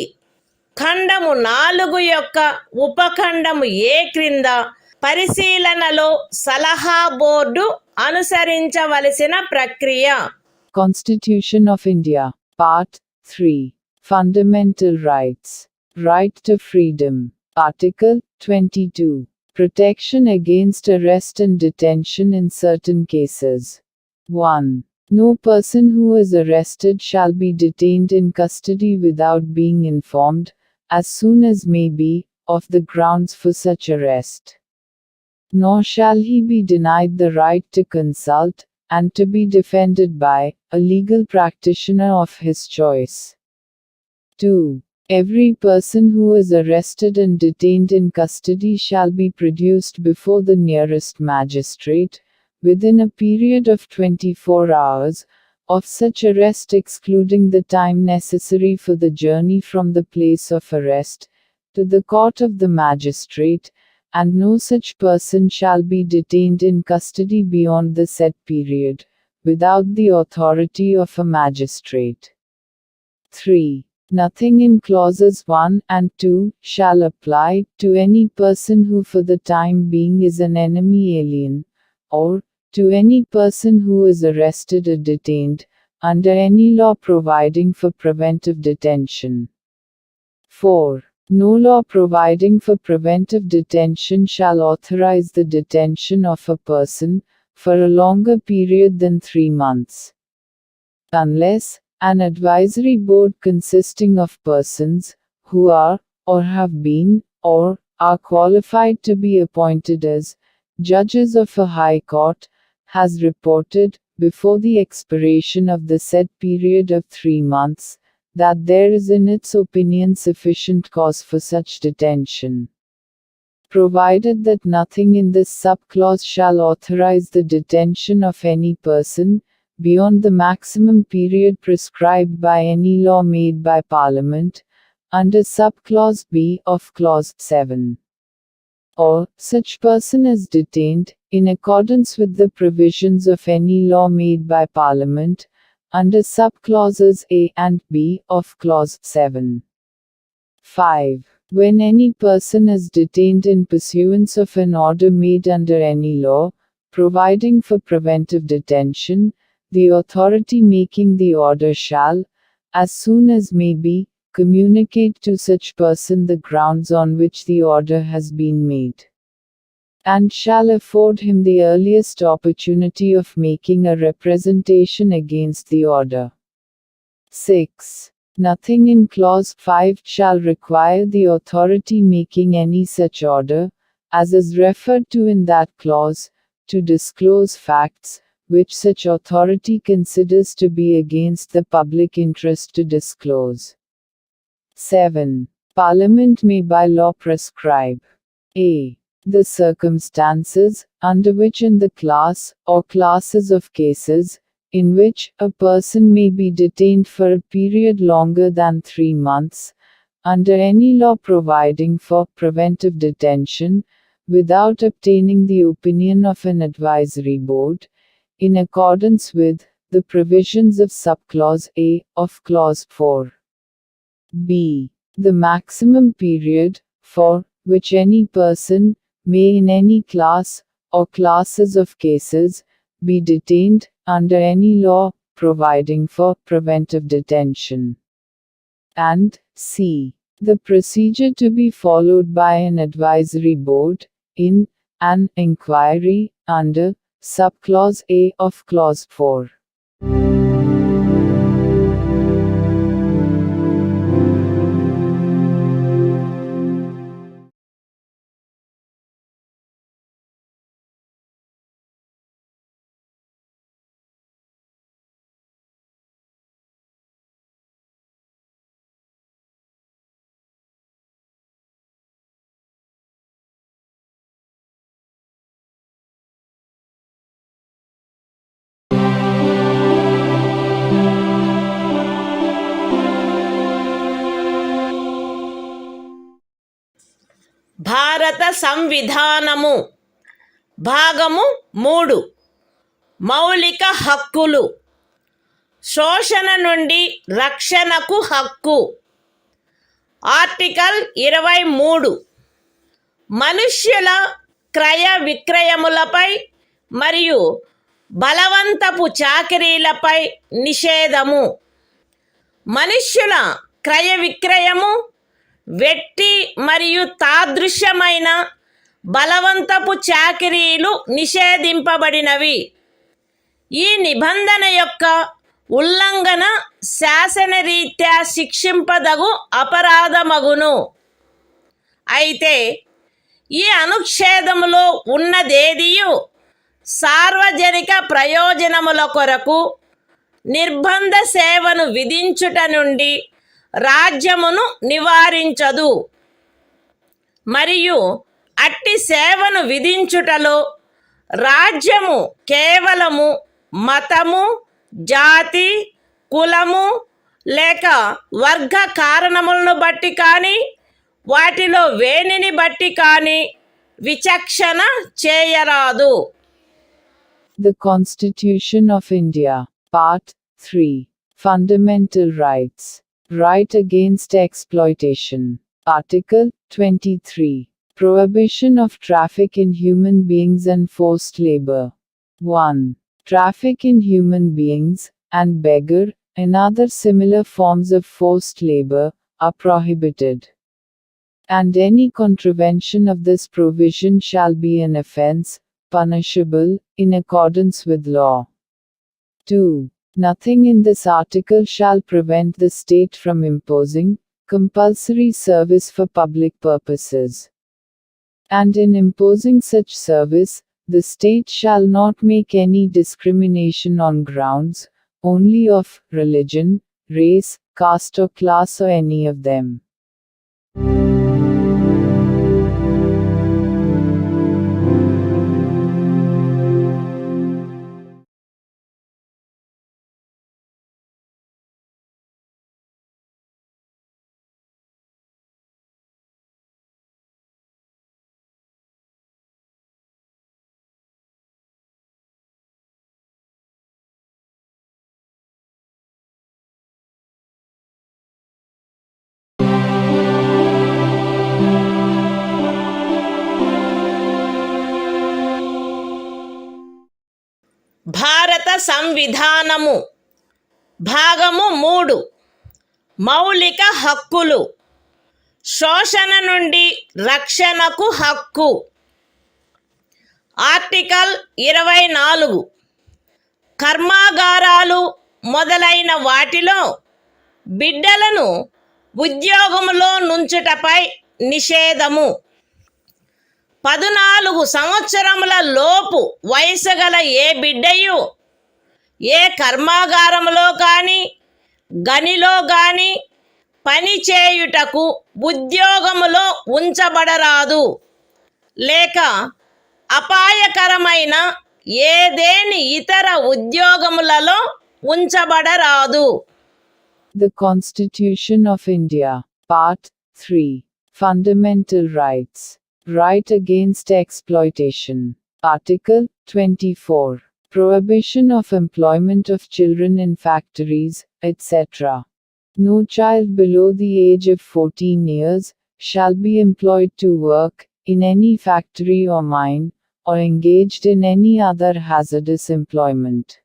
ఖండము 4 యొక్క ఉపఖండము ఏ క్రింద పరిశీలనలో సలహా బోర్డు అనుసరించవలసిన ప్రక్రియ. Constitution of India, Part 3. Fundamental Rights. Right to Freedom. Article 22. Protection against arrest and detention in certain cases. 1. No person who is arrested shall be detained in custody without being informed, as soon as may be, of the grounds for such arrest. Nor shall he be denied the right to consult, and to be defended by, a legal practitioner of his choice. 2. Every person who is arrested and detained in custody shall be produced before the nearest magistrate, within a period of 24 hours, of such arrest excluding the time necessary for the journey from the place of arrest, to the court of the magistrate, and no such person shall be detained in custody beyond the set period, without the authority of a magistrate. 3. Nothing in clauses 1 and 2 shall apply to any person who for the time being is an enemy alien, or to any person who is arrested or detained, under any law providing for preventive detention. 4. No law providing for preventive detention shall authorize the detention of a person, for a longer period than 3 months. Unless, an advisory board consisting of persons, who are, or have been, or are qualified to be appointed as, judges of a high court, has reported, before the expiration of the said period of 3 months, that there is in its opinion sufficient cause for such detention. Provided that nothing in this subclause shall authorize the detention of any person, beyond the maximum period prescribed by any law made by Parliament, under subclause B of clause 7. Or, such person is detained, in accordance with the provisions of any law made by Parliament, under subclauses A and B of clause 7. 5. When any person is detained in pursuance of an order made under any law, providing for preventive detention, the authority making the order shall, as soon as may be, communicate to such person the grounds on which the order has been made, and shall afford him the earliest opportunity of making a representation against the order. 6. Nothing in clause 5 shall require the authority making any such order, as is referred to in that clause, to disclose facts, which such authority considers to be against the public interest to disclose. 7. Parliament may by law prescribe a. the circumstances, under which in the class, or classes of cases, in which a person may be detained for a period longer than 3 months, under any law providing for preventive detention, without obtaining the opinion of an advisory board, in accordance with the provisions of subclause A of clause 4. B. The maximum period, for which any person may in any class, or classes of cases, be detained, under any law, providing for preventive detention. And C. The procedure to be followed by an advisory board, in an inquiry, under subclause A of clause 4. భారత సంవిధానము భాగము 3 మౌలిక హక్కులు శోషణ నుండి రక్షణకు హక్కు article 23 మనుష్యుల క్రయ విక్రయములపై మరియు బలవంతపు చాకిరీలపై నిషేధము మనుష్యుల క్రయ విక్రయము వెట్టి మరియు తాదృశ్యమైన బలవంతపు చాకిరీలు నిషేధింపబడినవి ఈ నిబంధన యొక్క ఉల్లంఘన శాసనరీత్యా శిక్షింపదగు అపరాధమగును అయితే ఈ అనుచ్ఛేదములో ఉన్నదేదియు సార్వజనిక ప్రయోజనముల కొరకు నిర్బంధ సేవను విధించుట నుండి రాజ్యమును నివారించదు మరియు అట్టి సేవను విధించుటలో రాజ్యము కేవలము మతము జాతి కులము లేక వర్గ కారణములను బట్టి కానీ వాటిలో వేనిని బట్టి కానీ విచక్షణ చేయరాదు. The Constitution of India, Part 3. Fundamental Rights. Right against exploitation. Article 23. Prohibition of traffic in human beings and forced labor. 1. Traffic in human beings, and beggar, and other similar forms of forced labor, are prohibited. And any contravention of this provision shall be an offense, punishable, in accordance with law. 2. Nothing in this article shall prevent the state from imposing compulsory service for public purposes. And in imposing such service, the state shall not make any discrimination on grounds only of religion, race, caste or class or any of them. భారత సంవిధానము భాగము 3 మౌలిక హక్కులు శోషణ నుండి రక్షణకు హక్కు article 24 కర్మాగారాలు మొదలైన వాటిలో బిడ్డలను ఉద్యోగములో నుంచుటపై నిషేధము 14 సంవత్సరముల లోపు వయసు గల ఏ బిడ్డయు ఏ కర్మాగారములో కానీ గనిలో కానీ పని చేయుటకు ఉద్యోగములో ఉంచబడరాదు లేక అపాయకరమైన ఏదేని ఇతర ఉద్యోగములలో ఉంచబడరాదు. The Constitution of India, Part 3, Fundamental Rights, Right Against Exploitation, Article 24, Prohibition of employment of children in factories, etc. No child below the age of 14 years shall be employed to work in any factory or mine, or engaged in any other hazardous employment.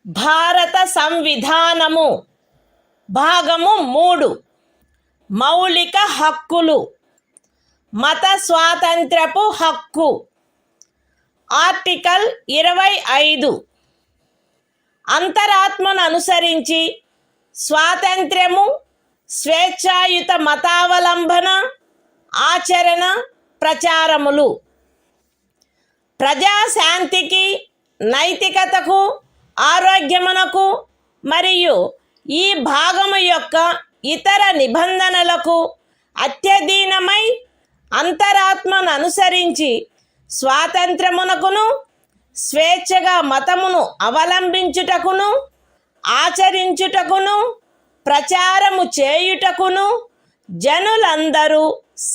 భారత సంవిధానము భాగము 3 మౌలిక హక్కులు మత స్వాతంత్ర్యపు హక్కు article 25 అంతరాత్మను అనుసరించి స్వాతంత్ర్యము స్వేచ్ఛాయుత మతావలంబన ఆచరణ ప్రచారములు ప్రజాశాంతికి నైతికతకు ఆరోగ్యమునకు మరియు ఈ భాగము యొక్క ఇతర నిబంధనలకు అత్యధీనమై అంతరాత్మను అనుసరించి స్వాతంత్రమునకును స్వేచ్ఛగా మతమును అవలంబించుటకును ఆచరించుటకును ప్రచారము చేయుటకును జనులందరూ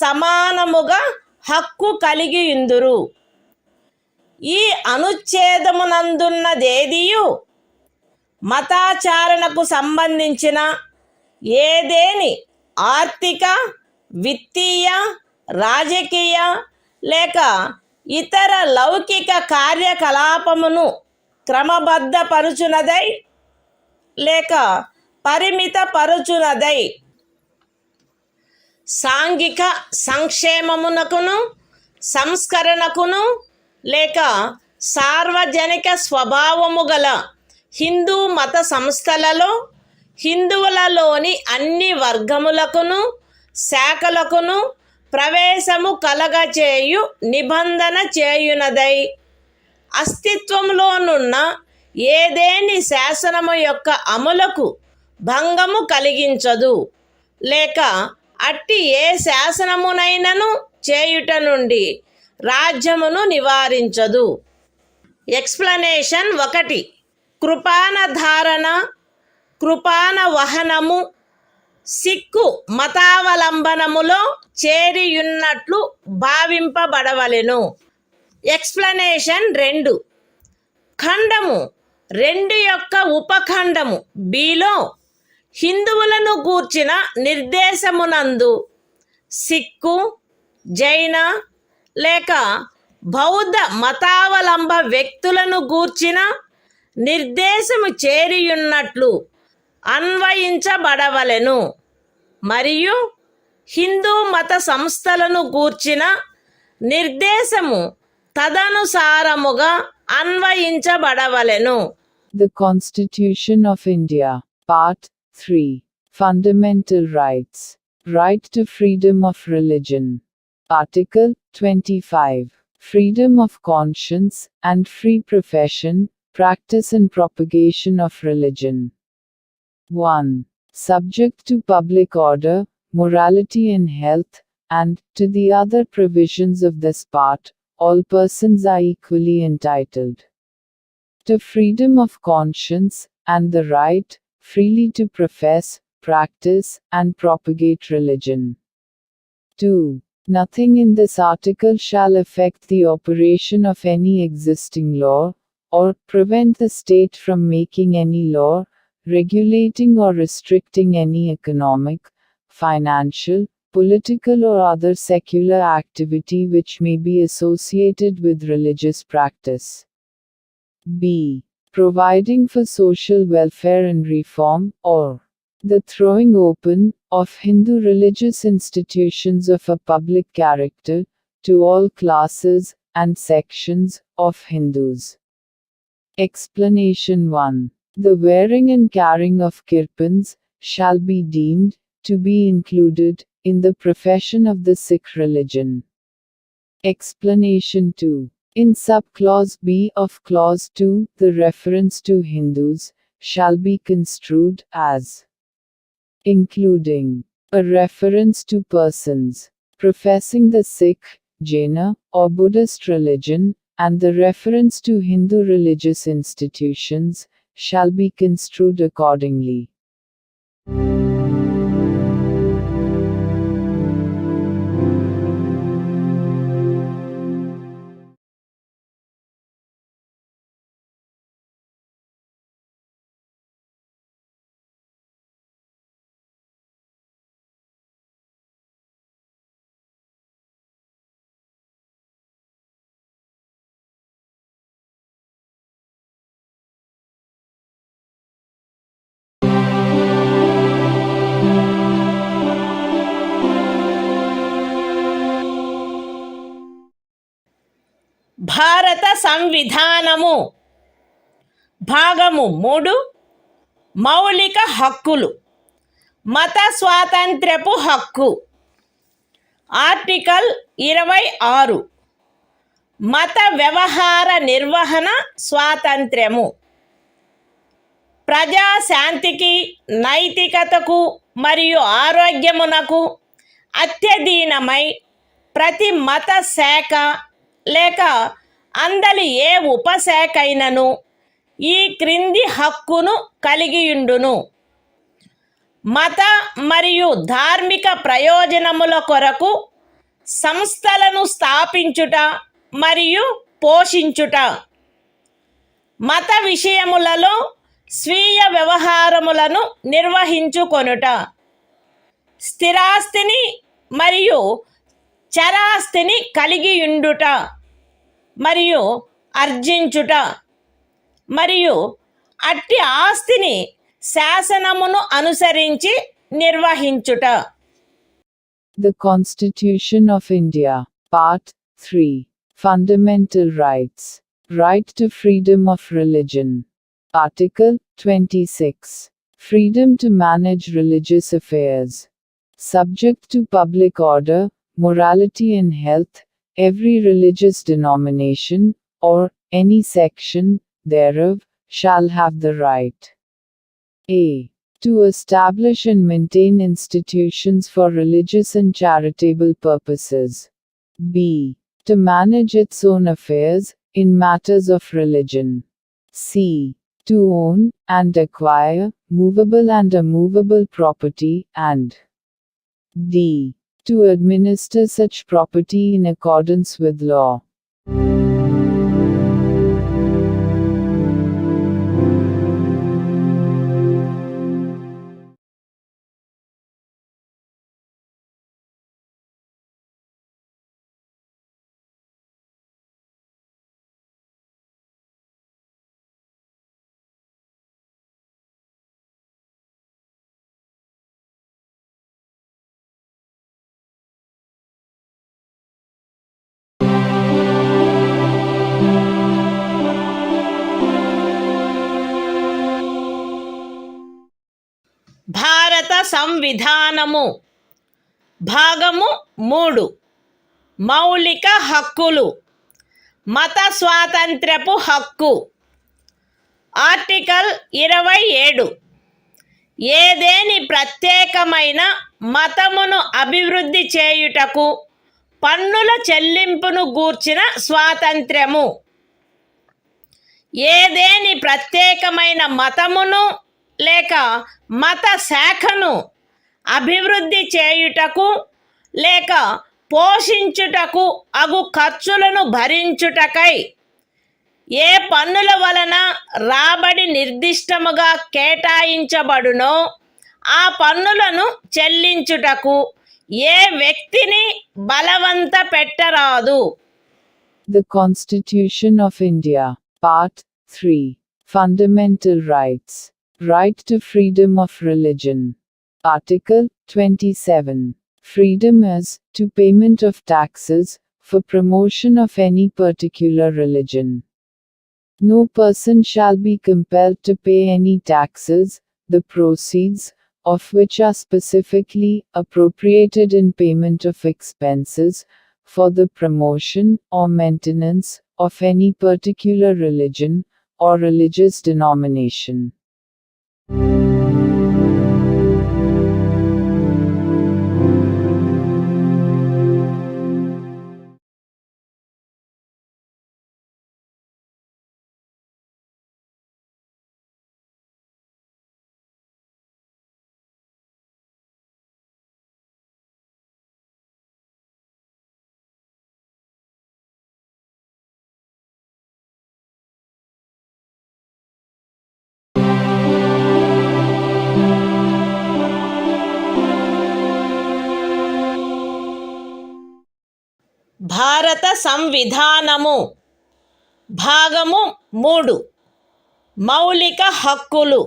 సమానముగా హక్కు కలిగియుందురు. ఈ అనుచ్ఛేదమునందున్నదేదియు మతాచారణకు సంబంధించిన ఏదేని ఆర్థిక విత్తీయ రాజకీయ లేక ఇతర లౌకిక కార్యకలాపమును క్రమబద్ధపరుచునదై లేక పరిమితపరుచునదై సాంఘిక సంక్షేమమునకును సంస్కరణకును లేక సార్వజనిక స్వభావము గల హిందూ మత సంస్థలలో హిందువులలోని అన్ని వర్గములకును శాఖలకును ప్రవేశము కలగచేయు నిబంధన చేయునదై అస్తిత్వంలోనున్న ఏదేని శాసనము యొక్క అమలుకు భంగము కలిగించదు లేక అట్టి ఏ శాసనమునైనను చేయుట నుండి రాజ్యమును నివారించదు. ఎక్స్ప్లనేషన్ 1 కృపాన ధారణ కృపాన వహనము సిక్కు మతావలంబనములో చేరియున్నట్లు భావింపబడవలెను. ఎక్స్ప్లనేషన్ 2 ఖండము 2 యొక్క ఉపఖండము బిలో హిందువులను గూర్చిన నిర్దేశమునందు సిక్కు జైన లేక బౌద్ధ మతావలంబ వ్యక్తులను గూర్చిన నిర్దేశము చేరియున్నట్లు అన్వయించబడవలెను మరియు హిందూ మత సంస్థలను గూర్చిన నిర్దేశము తదనుసారముగా అన్వయించబడవలెను. The Constitution of India, Part 3, Fundamental Rights, Right to Freedom of Religion, Article 25, Freedom of Conscience and Free Profession, Practice and Propagation of Religion. 1. Subject to public order, morality and health, and, to the other provisions of this part, all persons are equally entitled to freedom of conscience, and the right, freely to profess, practice, and propagate religion. 2. Nothing in this article shall affect the operation of any existing law, or prevent the state from making any law, regulating or restricting any economic, financial, political or other secular activity which may be associated with religious practice. B. Providing for social welfare and reform, or the throwing open of Hindu religious institutions of a public character to all classes and sections of Hindus. Explanation 1. The wearing and carrying of kirpans shall be deemed to be included in the profession of the Sikh religion. Explanation 2. In subclause B of clause 2, the reference to Hindus shall be construed as including a reference to persons professing the Sikh, Jaina, or Buddhist religion, and the reference to Hindu religious institutions shall be construed accordingly. భారత సంవిధానము భాగము 3 మౌలిక హక్కులు మత స్వాతంత్ర్యపు హక్కు article 26 మత వ్యవహార నిర్వహణ స్వాతంత్ర్యము ప్రజాశాంతికి నైతికతకు మరియు ఆరోగ్యమునకు అత్యధీనమై ప్రతి మత శాఖ లేక అందలి ఏ ఉపశాఖైనను ఈ క్రింది హక్కును కలిగియుండును. మత మరియు ధార్మిక ప్రయోజనముల కొరకు సంస్థలను స్థాపించుట మరియు పోషించుట, మత విషయములలో స్వీయ వ్యవహారములను నిర్వహించుకొనుట, స్థిరాస్తిని మరియు చరాస్తిని కలిగియుండుట మరియు ఆర్జించుట, మరియు అట్టి ఆస్తిని శాసనమును అనుసరించి నిర్వహించుట. The Constitution of India, Part 3. Fundamental Rights. Right to freedom of religion. Article 26. Freedom to manage religious affairs. Subject to public order, morality and health, every religious denomination, or any section thereof, shall have the right a. To establish and maintain institutions for religious and charitable purposes. B. To manage its own affairs, in matters of religion. C. To own, and acquire, movable and immovable property, and D. To administer such property in accordance with law. భారత సంవిధానము భాగము 3 మౌలిక హక్కులు మత స్వాతంత్ర్యపు హక్కు article 27 ఏదేని ప్రత్యేకమైన మతమును అభివృద్ధి చేయుటకు పన్నుల చెల్లింపును గూర్చిన స్వాతంత్ర్యము. ఏదేని ప్రత్యేకమైన మతమును లేక మత శాఖను అభివృద్ధి చేయుటకు లేక పోషించుటకు అగు ఖర్చులను భరించుటకై ఏ పన్నుల వలన రాబడి నిర్దిష్టముగా కేటాయించబడునో ఆ పన్నులను చెల్లించుటకు ఏ వ్యక్తిని బలవంత పెట్టరాదు. The Constitution of India, Part 3. Fundamental Rights. Right to freedom of religion. Article 27. Freedom as to payment of taxes for promotion of any particular religion. No person shall be compelled to pay any taxes, the proceeds of which are specifically appropriated in payment of expenses for the promotion or maintenance of any particular religion or religious denomination. భారత సంవిధానము భాగము 3 మౌలిక హక్కులు.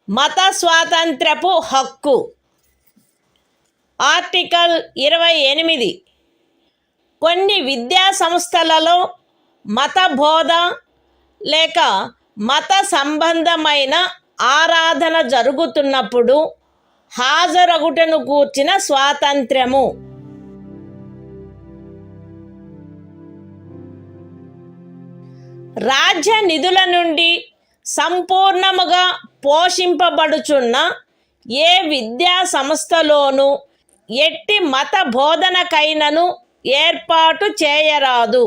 మత స్వాతంత్ర్యపు హక్కు. Article 28. కొన్ని విద్యా సంస్థలలో మత బోధ లేక మత సంబంధమైన ఆరాధన జరుగుతున్నప్పుడు హాజరగుటను గూర్చిన స్వాతంత్ర్యము. రాజ్య నిధుల నుండి సంపూర్ణముగా పోషింపబడుచున్న ఏ విద్యా సంస్థలోనూ ఎట్టి మత బోధనకైనను ఏర్పాటు చేయరాదు.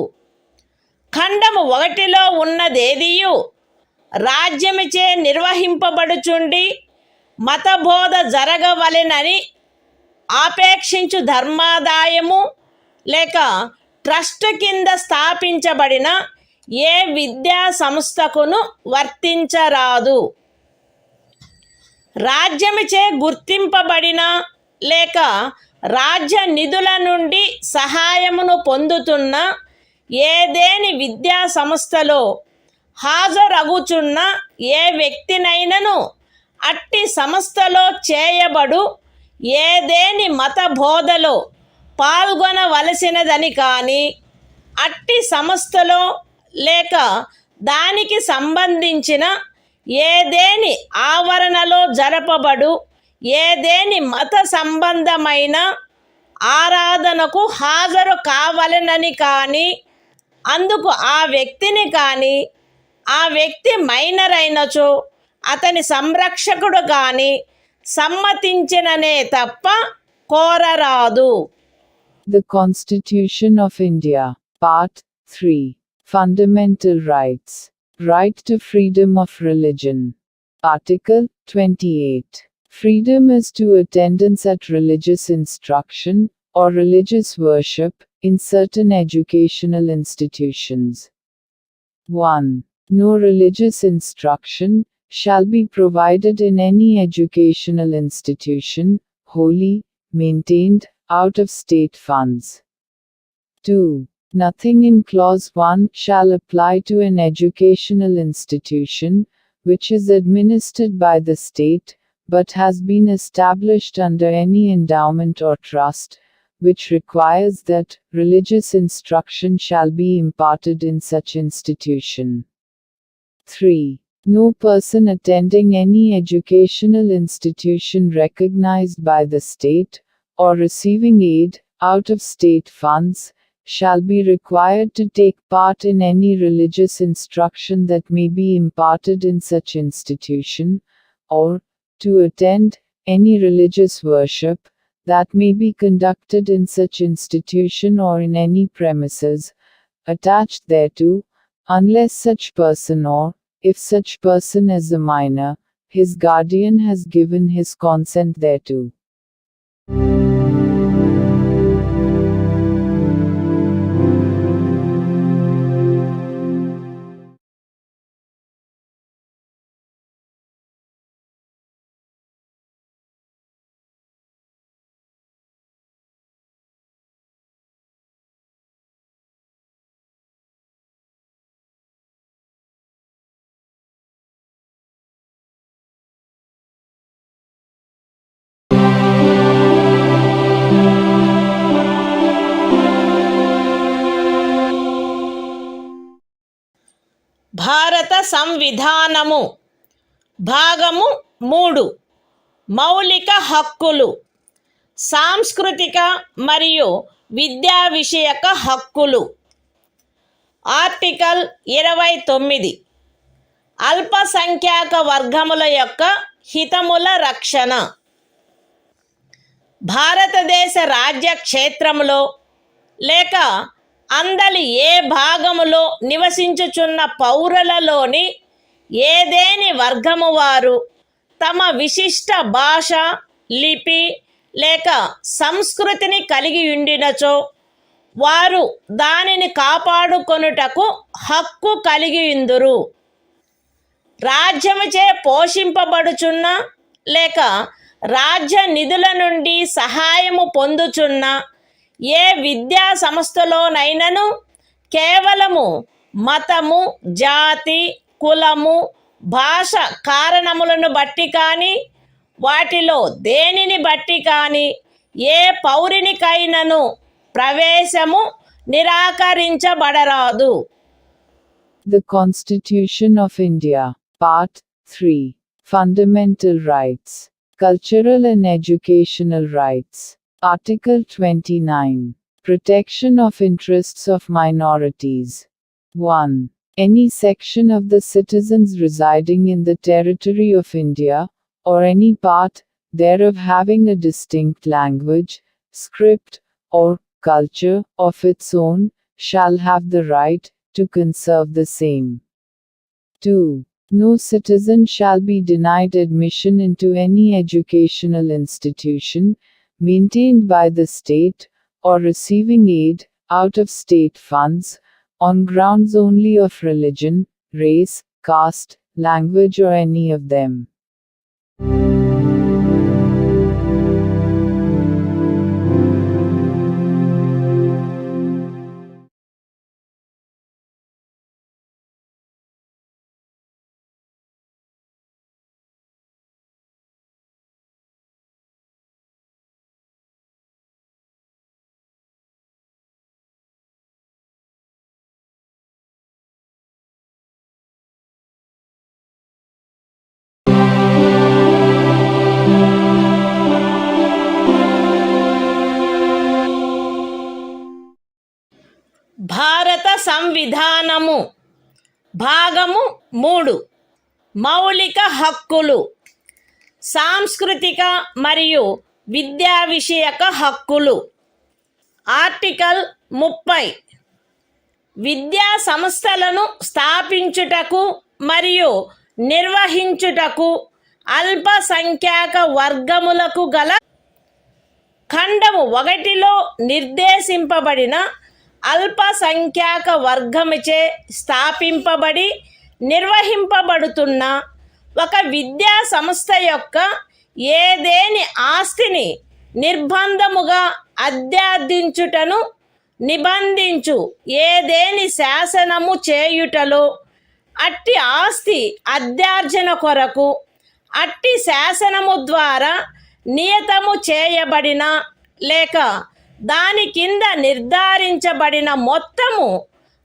ఖండము 1లో ఉన్నదేదియు రాజ్యముచే నిర్వహింపబడుచుండి మతబోధ జరగవలెనని ఆపేక్షించు ధర్మాదాయము లేక ట్రస్ట్ కింద స్థాపించబడిన ఏ విద్యా సంస్థకును వర్తించరాదు. రాజ్యముచే గుర్తింపబడిన లేక రాజ్య నిధుల నుండి సహాయమును పొందుతున్న ఏదేని విద్యా సంస్థలో హాజరగుచున్న ఏ వ్యక్తినైనను అట్టి సంస్థలో చేయబడు ఏదేని మత బోధలో పాల్గొనవలసినదని కానీ అట్టి సంస్థలో లేక దానికి సంబంధించిన ఏదేని ఆవరణలో జరపబడు ఏదేని మత సంబంధమైన ఆరాధనకు హాజరు కావలెనని కానీ అందుకు ఆ వ్యక్తిని కానీ ఆ వ్యక్తి మైనర్ అయినచో అతని సంరక్షకుడు కానీ సమ్మతించిననే తప్ప కోరరాదు. The Constitution of India, Part 3. Fundamental Rights. Right to freedom of religion. Article 28. Freedom as to attendance at religious instruction or religious worship in certain educational institutions. 1. No religious instruction shall be provided in any educational institution, wholly maintained out of state funds. 2. Nothing in Clause 1 shall apply to an educational institution which is administered by the state, but has been established under any endowment or trust, which requires that religious instruction shall be imparted in such institution. 3. No person attending any educational institution recognized by the state, or receiving aid out of state funds, shall be required to take part in any religious instruction that may be imparted in such institution, or, to attend any religious worship that may be conducted in such institution or in any premises attached thereto, unless such person or, if such person is a minor, his guardian has given his consent thereto. భారత సంవిధానము భాగము 3 మౌలిక హక్కులు సాంస్కృతిక మరియు విద్యా విషయక హక్కులు article 29 అల్పసంఖ్యాక వర్గముల యొక్క హితముల రక్షణ భారతదేశ రాజ్య క్షేత్రములో లేక అందలి ఏ భాగములో నివసించుచున్న పౌరులలోని ఏదేని వర్గము వారు తమ విశిష్ట భాష లిపి లేక సంస్కృతిని కలిగి ఉండినచో వారు దానిని కాపాడుకొనుటకు హక్కు కలిగి ఉందురు. రాజ్యముచే పోషింపబడుచున్న లేక రాజ్య నిధుల నుండి సహాయము పొందుచున్న ఏ విద్యా సంస్థలోనైనను కేవలము మతము జాతి కులము భాష కారణములను బట్టి కానీ వాటిలో దేనిని బట్టి కానీ ఏ పౌరునికైనను ప్రవేశము నిరాకరించబడరాదు. The Constitution of India, Part 3, Fundamental Rights, Cultural and Educational Rights, Article 29, Protection of Interests of Minorities. 1. Any section of the citizens residing in the territory of India, or any part thereof having a distinct language, script, or culture of its own, shall have the right to conserve the same. 2. No citizen shall be denied admission into any educational institution, maintained by the state, or receiving aid, out of state funds, on grounds only of religion, race, caste, language or any of them. భారత సంవిధానము భాగము 3 మౌలిక హక్కులు సాంస్కృతిక మరియు విద్యా విషయక హక్కులు article 30 విద్యా సంస్థలను స్థాపించుటకు మరియు నిర్వహించుటకు అల్పసంఖ్యాక వర్గములకు గల ఖండము 1లో నిర్దేశింపబడిన అల్పసంఖ్యాక వర్గముచే స్థాపింపబడి నిర్వహింపబడుతున్న ఒక విద్యా సంస్థ యొక్క ఏదేని ఆస్తిని నిర్బంధముగా అధ్యార్థించుటను నిబంధించు ఏదేని శాసనము చేయుటలో అట్టి ఆస్తి అధ్యార్జన కొరకు అట్టి శాసనము ద్వారా నియతము చేయబడిన లేక దాని కింద నిర్ధారించబడిన మొత్తము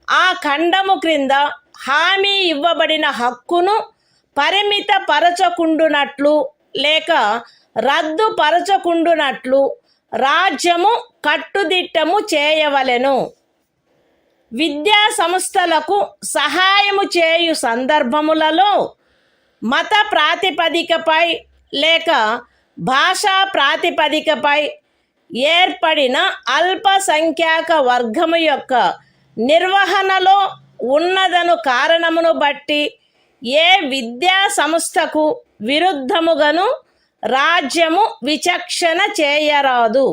ఆ ఖండము క్రింద హామీ ఇవ్వబడిన హక్కును పరిమితపరచకుండునట్లు లేక రద్దుపరచకుండునట్లు రాజ్యము కట్టుదిట్టము చేయవలెను. విద్యా సంస్థలకు సహాయము చేయు సందర్భములలో మత ప్రాతిపదికపై లేక భాషా ప్రాతిపదికపై ఏర్పడిన అల్పసంఖ్యాక వర్గము యొక్క నిర్వహణలో ఉన్నదను కారణమును బట్టి ఏ విద్యా సంస్థకు విరుద్ధముగాను రాజ్యము విచక్షణ చేయరాదు.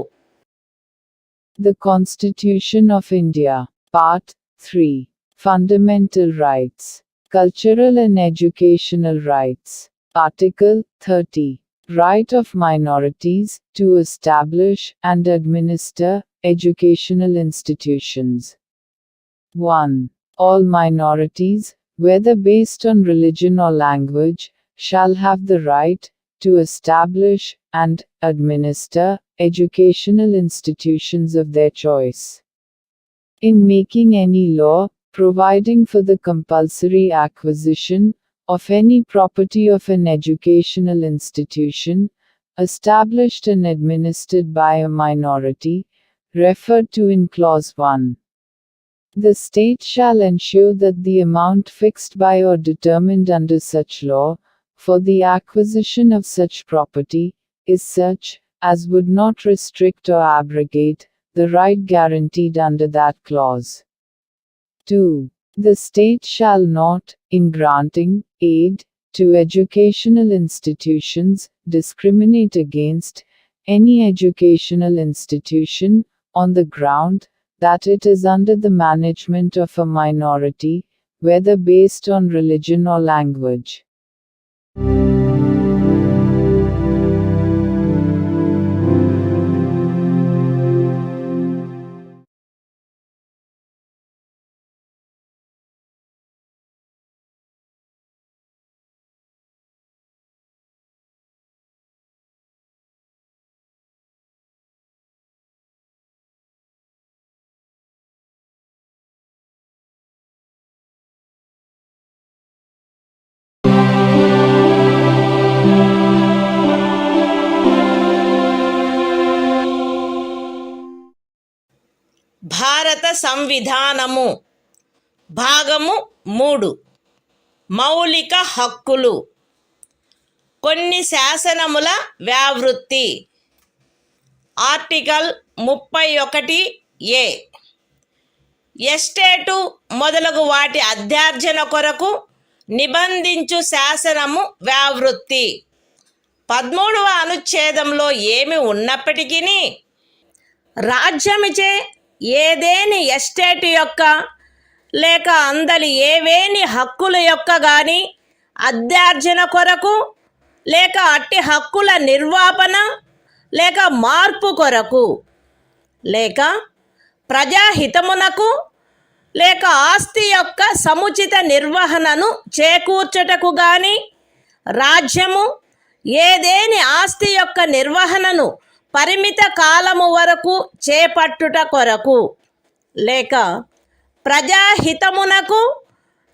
The Constitution of India, Part 3, Fundamental Rights, Cultural and Educational Rights, Article 30, Right of minorities to establish and administer educational institutions. 1. All minorities, whether based on religion or language, shall have the right to establish and administer educational institutions of their choice. In making any law, providing for the compulsory acquisition of any property of an educational institution, established and administered by a minority, referred to in Clause 1. The state shall ensure that the amount fixed by or determined under such law, for the acquisition of such property, is such, as would not restrict or abrogate, the right guaranteed under that clause. 2. The state shall not, in granting aid to educational institutions, discriminate against any educational institution, on the ground that it is under the management of a minority, whether based on religion or language. భారత సంవిధానము భాగము 3 మౌలిక హక్కులు. కొన్ని శాసనముల వ్యావృత్తి. Article 31A. Estate మొదలగు వాటి అధ్యార్జన కొరకు నిబంధించు శాసనము వ్యావృత్తి. 13వ అనుచ్ఛేదంలో ఏమి ఉన్నప్పటికీ రాజ్యమిచే ఏదేని ఎస్టేట్ యొక్క లేక అందలి ఏవేని హక్కుల యొక్క గాని అధ్యార్జన కొరకు లేక అట్టి హక్కుల నిర్వాపన లేక మార్పు కొరకు లేక ప్రజాహితమునకు లేక ఆస్తి యొక్క సముచిత నిర్వహణను చేకూర్చుటకు గాని రాజ్యము ఏదేని ఆస్తి యొక్క నిర్వహణను పరిమిత కాలము వరకు చేపట్టుట కొరకు లేక ప్రజాహితమునకు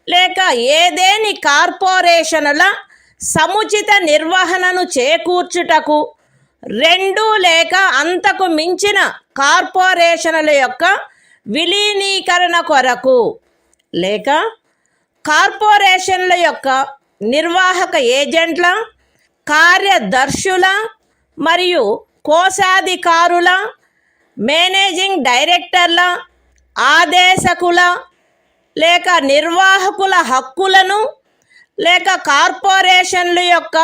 లేక ఏదేని కార్పొరేషనుల సముచిత నిర్వహణను చేకూర్చుటకు 2 లేక అంతకు మించిన కార్పొరేషనుల యొక్క విలీనీకరణ కొరకు లేక కార్పొరేషన్ల యొక్క నిర్వాహక ఏజెంట్ల, కార్యదర్శుల మరియు కోశాధికారుల, మేనేజింగ్ డైరెక్టర్ల, ఆదేశకుల లేక నిర్వాహకుల హక్కులను లేక కార్పొరేషన్ల యొక్క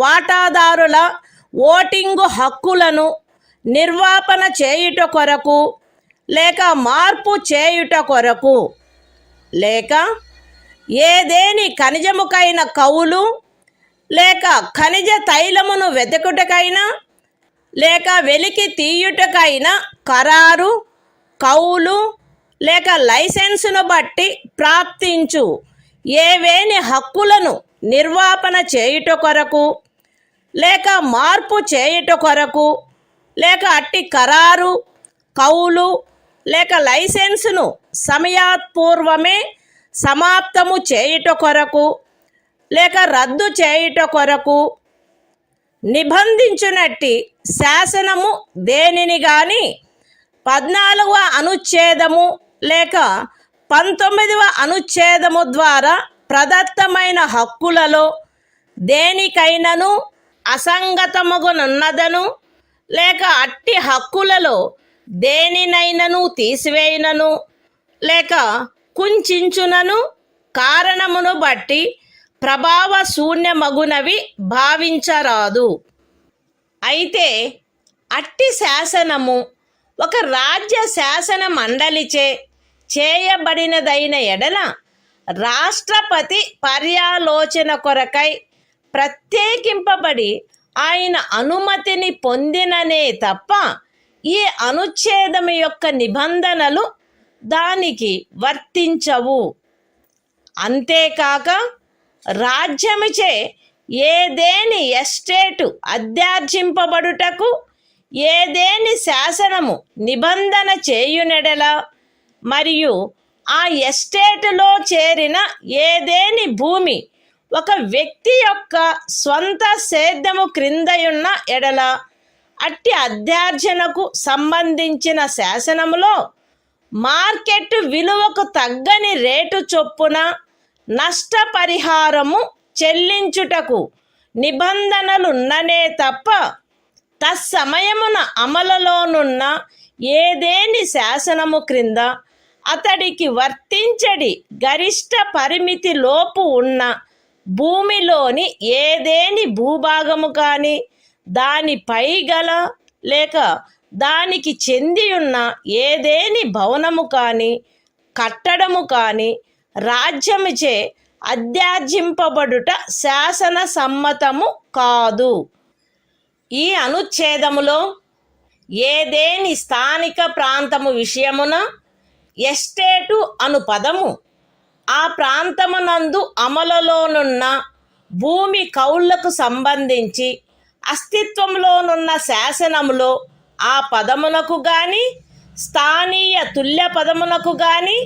వాటాదారుల ఓటింగు హక్కులను నిర్వాపన చేయుట కొరకు లేక మార్పు చేయుట కొరకు లేక ఏదేని ఖనిజముకైన కౌలు లేక ఖనిజ తైలమును వెతుకుటకైనా లేక వెలికి తీయుటకైనా ఖరారు, కౌలు లేక లైసెన్సును బట్టి ప్రాప్తించు ఏవేని హక్కులను నిర్వాపన చేయుట కొరకు లేక మార్పు చేయుట కొరకు లేక అట్టి ఖరారు, కౌలు లేక లైసెన్సును సమయాత్పూర్వమే సమాప్తము చేయుట కొరకు లేక రద్దు చేయుట కొరకు నిబంధించునట్టి శాసనము దేనిని గాని 14వ అనుచ్ఛేదము లేక 19వ అనుచ్ఛేదము ద్వారా ప్రదత్తమైన హక్కులలో దేనికైనను అసంగతముగునున్నదను లేక అట్టి హక్కులలో దేనినైనను తీసివేయునను లేక కుంచించునను కారణమును బట్టి ప్రభావ శూన్యమగునవి భావించరాదు. అయితే అట్టి శాసనము ఒక రాజ్య శాసన మండలిచే చేయబడినదైన ఎడల రాష్ట్రపతి పర్యాలోచన కొరకై ప్రత్యేకింపబడి ఆయన అనుమతిని పొందిననే తప్ప ఈ అనుచ్ఛేదము యొక్క నిబంధనలు దానికి వర్తించవు. అంతేకాక రాజ్యముచే ఏదేని ఎస్టేటు అధ్యార్జింపబడుటకు ఏదేని శాసనము నిబంధన చేయునెడల మరియు ఆ ఎస్టేటులో చేరిన ఏదేని భూమి ఒక వ్యక్తి యొక్క స్వంత సేద్యము క్రిందయున్న ఎడల అట్టి అధ్యార్జనకు సంబంధించిన శాసనములో మార్కెట్ విలువకు తగ్గని రేటు చొప్పున నష్టపరిహారము చెల్లించుటకు నిబంధనలున్ననే తప్ప తత్సమయమున అమలులోనున్న ఏదేని శాసనము క్రింద అతడికి వర్తించడి గరిష్ట పరిమితి లోపు ఉన్న భూమిలోని ఏదేని భూభాగము కానీ దానిపై గల లేక దానికి చెందియున్న ఏదేని భవనము కానీ కట్టడము కానీ రాజ్యముచే అధ్యార్జింపబడుట శాసన సమ్మతము కాదు. ఈ అనుచ్ఛేదములో ఏదేని స్థానిక ప్రాంతము విషయమున ఎస్టేటు అను పదము ఆ ప్రాంతమునందు అమలులోనున్న భూమి కౌళ్లకు సంబంధించి అస్తిత్వంలోనున్న శాసనములో ఆ పదమునకు గాని స్థానీయ తుల్య పదమునకు గాని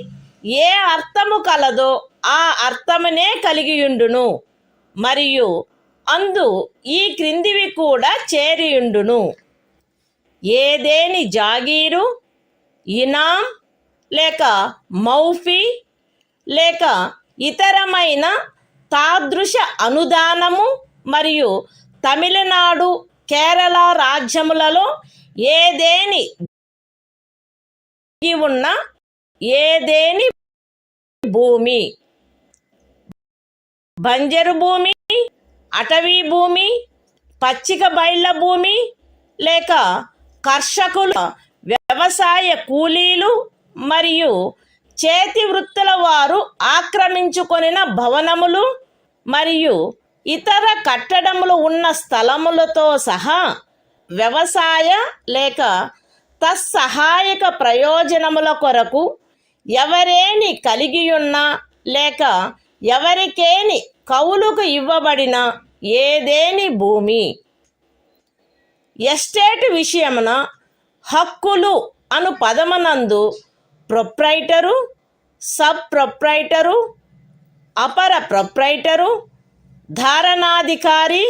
ఏ అర్థము కలదో ఆ అర్థమునే కలిగియుండును మరియు అందు ఈ క్రిందివి కూడా చేరియుండును. ఏదేని జాగీరు, ఇనాం లేక మౌఫీ లేక ఇతరమైన తాదృశ అనుదానము మరియు తమిళనాడు కేరళ రాజ్యములలో ఏదేని ఉన్న ఏదేని భూమి, బంజరు భూమి, అటవీ భూమి, పచ్చిక బయళ్ళ భూమి లేక కర్షకుల వ్యవసాయ కూలీలు మరియు చేతి వృత్తుల వారు ఆక్రమించుకొనిన భవనములు మరియు ఇతర కట్టడములు ఉన్న స్థలములతో సహా వ్యవసాయ లేక తత్సహాయక ప్రయోజనముల కొరకు ఎవరేని కలిగియున్న లేక ఎవరికేని కౌలుకు ఇవ్వబడిన ఏదేని భూమి. ఎస్టేట్ విషయమున హక్కులు అను పదమునందు ప్రొప్రైటరు, సబ్ ప్రొప్రైటరు, అపర ప్రొప్రైటరు, ధారణాధికారి,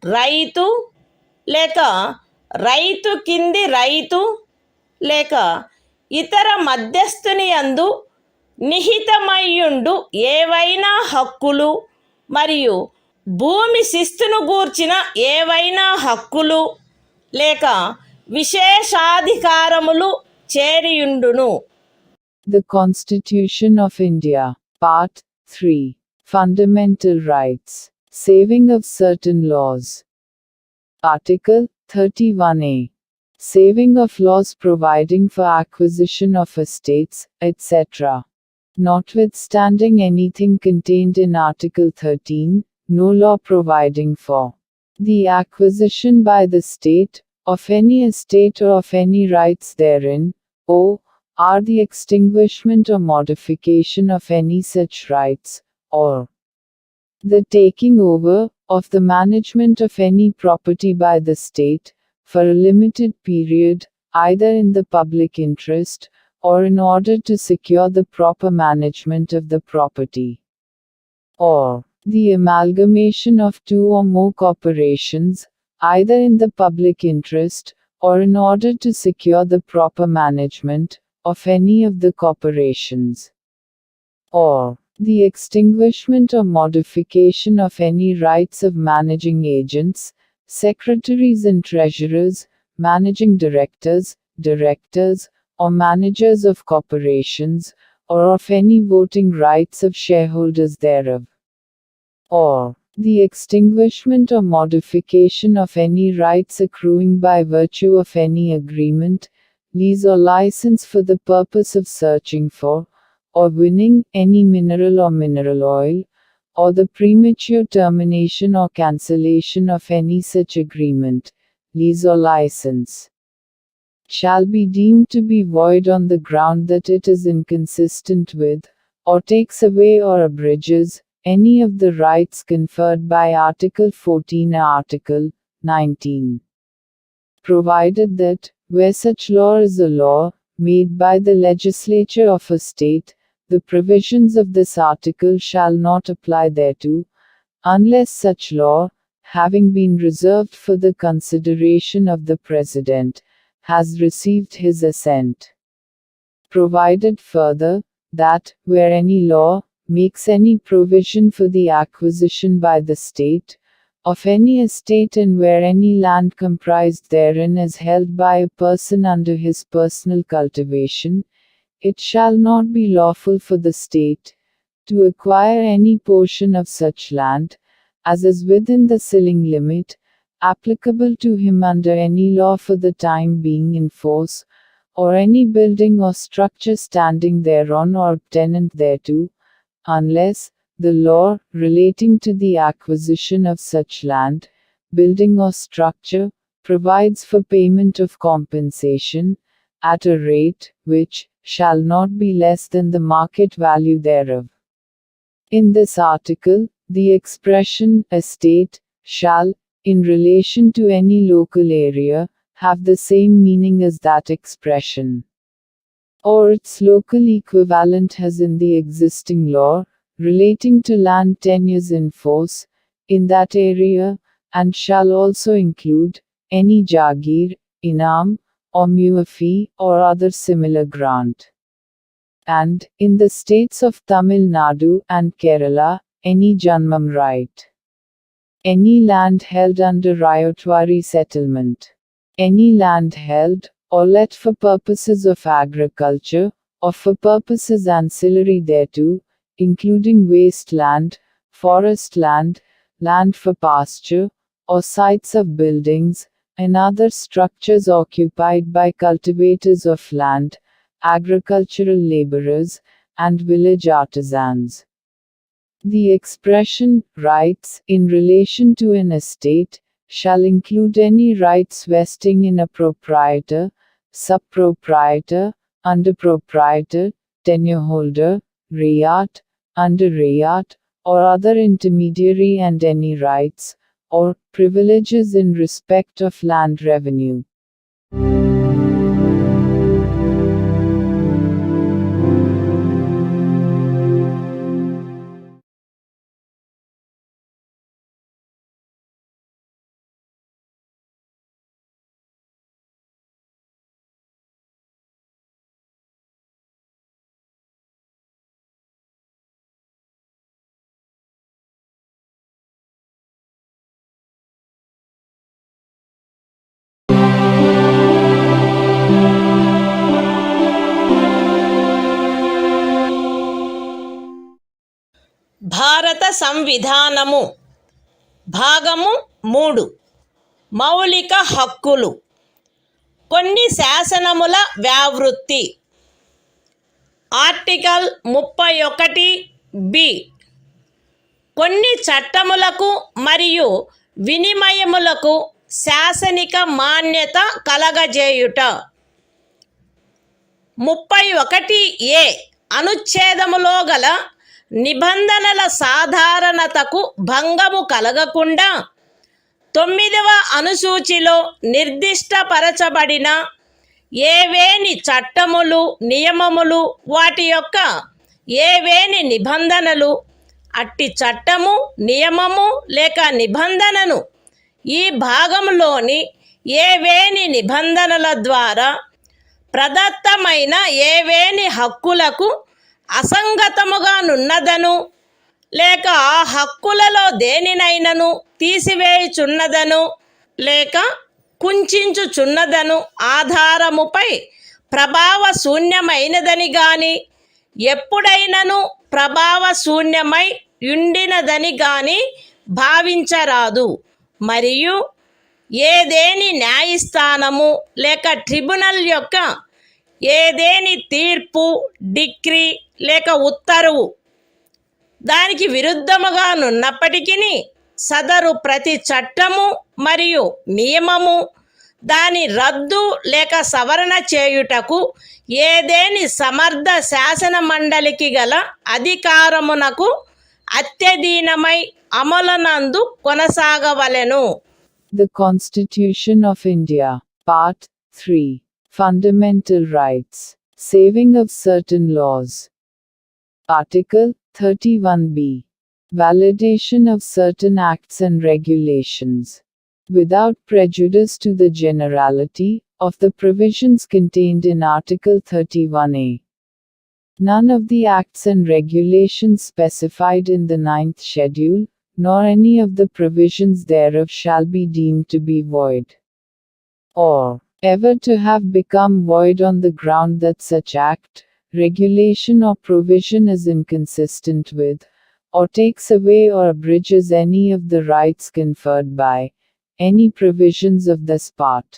రైతు లేక రైతు కింది రైతు లేక ఇతర మధ్యస్థుని యందు నిహితమయ్యుండు ఏవైనా హక్కులు మరియు భూమి శిస్తును గూర్చిన ఏవైనా హక్కులు లేక విశేషాధికారములు చేరియుండును. The Constitution of India, Part 3, Fundamental Rights, Saving of Certain Laws. Article 31A. Saving of laws providing for acquisition of estates, etc. Notwithstanding anything contained in Article 13, no law providing for the acquisition by the state of any estate or of any rights therein, or the extinguishment or modification of any such rights, or the taking over of the management of any property by the state, for a limited period, either in the public interest, or in order to secure the proper management of the property, or the amalgamation of two or more corporations, either in the public interest, or in order to secure the proper management of any of the corporations, or the extinguishment or modification of any rights of managing agents, secretaries and treasurers, managing directors, or managers of corporations, or of any voting rights of shareholders thereof, or the extinguishment or modification of any rights accruing by virtue of any agreement, lease or license for the purpose of searching for, or winning, any mineral or mineral oil, or the premature termination or cancellation of any such agreement, lease or license, shall be deemed to be void on the ground that it is inconsistent with, or takes away or abridges, any of the rights conferred by Article 14 or Article 19. Provided that, where such law is a law, made by the legislature of a state, the provisions of this article shall not apply thereto, unless such law, having been reserved for the consideration of the President, has received his assent. Provided further, that, where any law makes any provision for the acquisition by the state of any estate and where any land comprised therein is held by a person under his personal cultivation, it shall not be lawful for the state to acquire any portion of such land, as is within the ceiling limit applicable to him under any law for the time being in force, or any building or structure standing thereon or tenant thereto, unless the law relating to the acquisition of such land, building or structure, provides for payment of compensation, at a rate, which shall not be less than the market value thereof. In this article, the expression estate shall, in relation to any local area, have the same meaning as that expression, or its local equivalent has in the existing law, relating to land tenures in force, in that area, and shall also include any jagir, inam, or muafi, or other similar grant. And, in the states of Tamil Nadu and Kerala, any janmam right. Any land held under ryotwari settlement. Any land held, or let for purposes of agriculture, or for purposes ancillary thereto, including waste land, forest land, land for pasture, or sites of buildings, and other structures occupied by cultivators of land, agricultural laborers, and village artisans. The expression, rights, in relation to an estate, shall include any rights vesting in a proprietor, sub-proprietor, under-proprietor, tenure-holder, rayat, under-rayat, or other intermediary and any rights, or privileges in respect of land revenue. భారత సంవిధానము భాగము 3 మౌలిక హక్కులు. కొన్ని శాసనముల వ్యావృత్తి. Article 31(b) కొన్ని చట్టములకు మరియు వినిమయములకు శాసనిక మాన్యత కలగజేయుట. 31(a) అనుచ్ఛేదములో గల నిబంధనల సాధారణతకు భంగము కలగకుండా 9వ అనుసూచిలో నిర్దిష్టపరచబడిన ఏవేని చట్టములు, నియమములు, వాటి యొక్క ఏవేని నిబంధనలు, అట్టి చట్టము, నియమము లేక నిబంధనను ఈ భాగంలోని ఏవేని నిబంధనల ద్వారా ప్రదత్తమైన ఏవేని హక్కులకు అసంగతముగా నున్నదను లేక ఆ హక్కులలో దేనినైనను తీసివేయుచున్నదను లేక కుంచుచున్నదను ఆధారముపై ప్రభావ శూన్యమైనదని గాని ఎప్పుడైనను ప్రభావ శూన్యమై ఉండినదని గాని భావించరాదు. మరియు ఏదేని న్యాయస్థానము లేక ట్రిబ్యునల్ యొక్క ఏదేని తీర్పు, డిక్రీ లేక ఉత్తర్వు దానికి విరుద్ధముగా నున్నప్పటికీ సదరు ప్రతి చట్టము మరియు నియమము దాని రద్దు లేక సవరణ చేయుటకు ఏదేని సమర్థ శాసన మండలికి గల అధికారమునకు అత్యధీనమై అమలునందు కొనసాగవలెను. The Constitution of India, Part 3. Fundamental Rights. Saving of certain laws. Article 31B. Validation of certain acts and regulations. Without prejudice to the generality of the provisions contained in Article 31A. None of the acts and regulations specified in the 9th schedule, nor any of the provisions thereof shall be deemed to be void, or ever to have become void on the ground that such act, regulation or provision is inconsistent with, or takes away or abridges any of the rights conferred by any provisions of this part.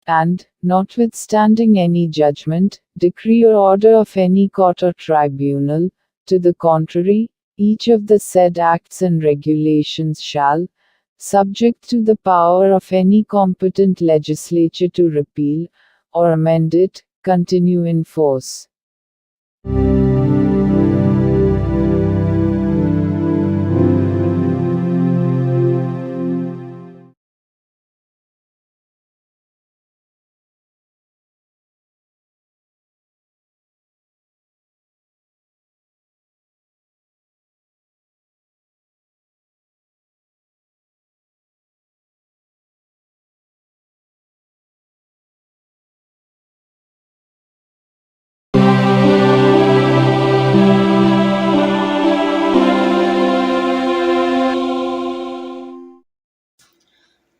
And, notwithstanding any judgment, decree or order of any court or tribunal, to the contrary, each of the said acts and regulations shall, subject to the power of any competent legislature to repeal, or amend it, continue in force.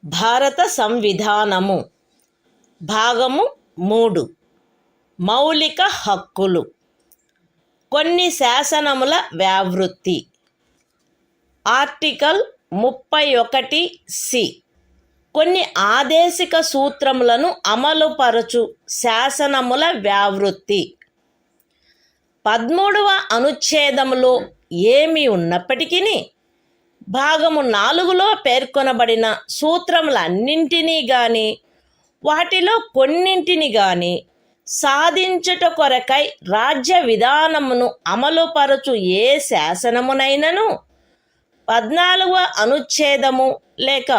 భారత సంవిధానము భాగము 3 మౌలిక హక్కులు. కొన్ని శాసనముల వ్యావృత్తి. Article 31C. కొన్ని ఆదేశిక సూత్రములను అమలుపరచు శాసనముల వ్యావృత్తి. 13వ అనుచ్ఛేదములో ఏమి ఉన్నప్పటికీ భాగము 4లో పేర్కొనబడిన సూత్రములన్నింటినీ గాని వాటిలో కొన్నింటిని గాని సాధించుట కొరకై రాజ్య విధానమును అమలుపరచు ఏ శాసనమునైనను 14వ అనుచ్ఛేదము లేక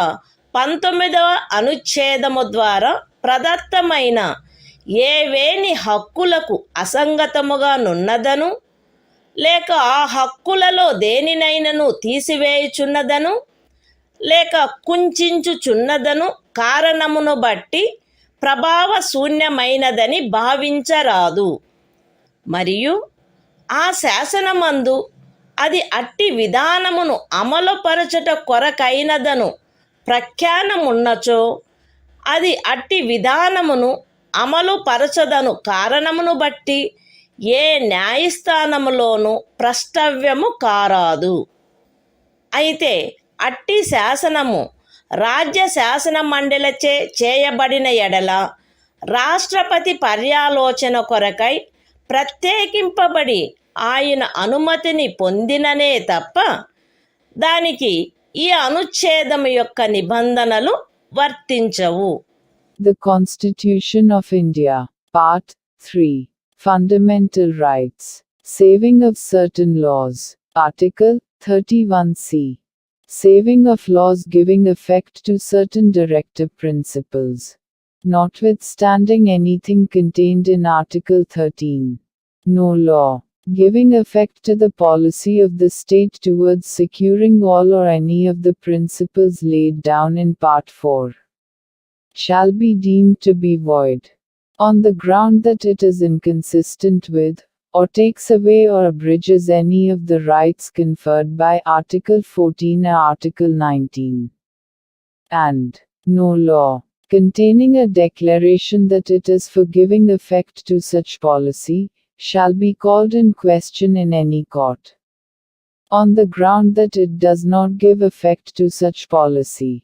19వ అనుచ్ఛేదము ద్వారా ప్రదత్తమైన ఏవేని హక్కులకు అసంగతముగా నున్నదను లేక ఆ హక్కులలో దేనినైనను తీసివేయుచున్నదను లేక కుంచుచున్నదను కారణమును బట్టి ప్రభావ శూన్యమైనదని భావించరాదు. మరియు ఆ శాసనమందు అది అట్టి విధానమును అమలుపరచుట కొరకైనదను ప్రఖ్యానమున్నచో అది అట్టి విధానమును అమలుపరచదను కారణమును బట్టి ఏ న్యాయస్థానములోనూ ప్రష్టవ్యము కారాదు. అయితే అట్టి శాసనము రాజ్య శాసన మండలిచే చేయబడిన ఎడల రాష్ట్రపతి పర్యాలోచన కొరకై ప్రత్యేకింపబడి ఆయన అనుమతిని పొందిననే తప్ప దానికి ఈ అనుచ్ఛేదము యొక్క నిబంధనలు వర్తించవు. The Constitution of India, Part 3. Fundamental Rights. Saving of certain laws. Article 31C. Saving of laws giving effect to certain directive principles. Notwithstanding anything contained in Article 13. No law giving effect to the policy of the state towards securing all or any of the principles laid down in Part 4 shall be deemed to be void, on the ground that it is inconsistent with, or takes away or abridges any of the rights conferred by Article 14 or Article 19. And, No law containing a declaration that it is for giving effect to such policy shall be called in question in any court, on the ground that it does not give effect to such policy,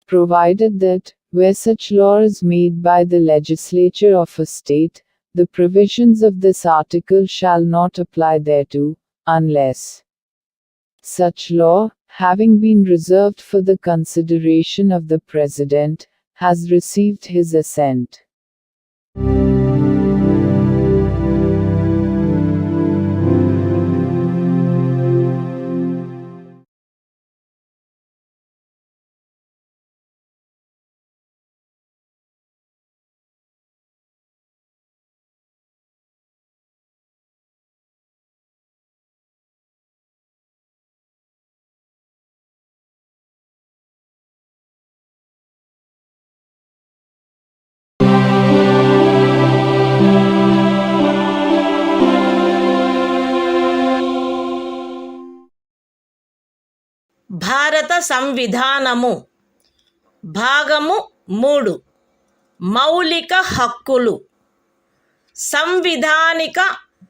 provided that, where such law is made by the legislature of a state, the provisions of this article shall not apply thereto, unless such law, having been reserved for the consideration of the President, has received his assent. భారత సంవిధానము భాగము 3 మౌలిక హక్కులు సంవిధానిక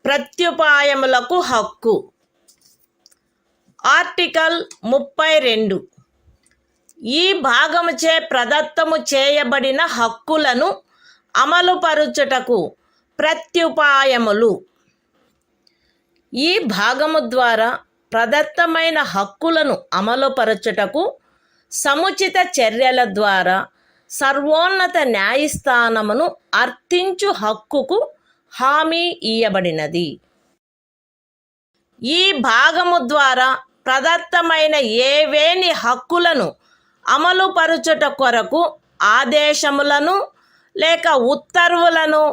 ప్రత్యుపాయములకు హక్కు article 32 ఈ భాగముచే ప్రదత్తము చేయబడిన హక్కులను అమలుపరుచుటకు ప్రత్యుపాయములు ఈ భాగము ద్వారా ప్రదత్తమైన హక్కులను అమలుపరచుటకు సముచిత చర్యల ద్వారా సర్వోన్నత న్యాయస్థానమును అర్థించు హక్కుకు హామీ ఇయ్యబడినది. ఈ భాగము ద్వారా ప్రదత్తమైన ఏవేని హక్కులను అమలుపరచుట కొరకు ఆదేశములను లేక ఉత్తర్వులను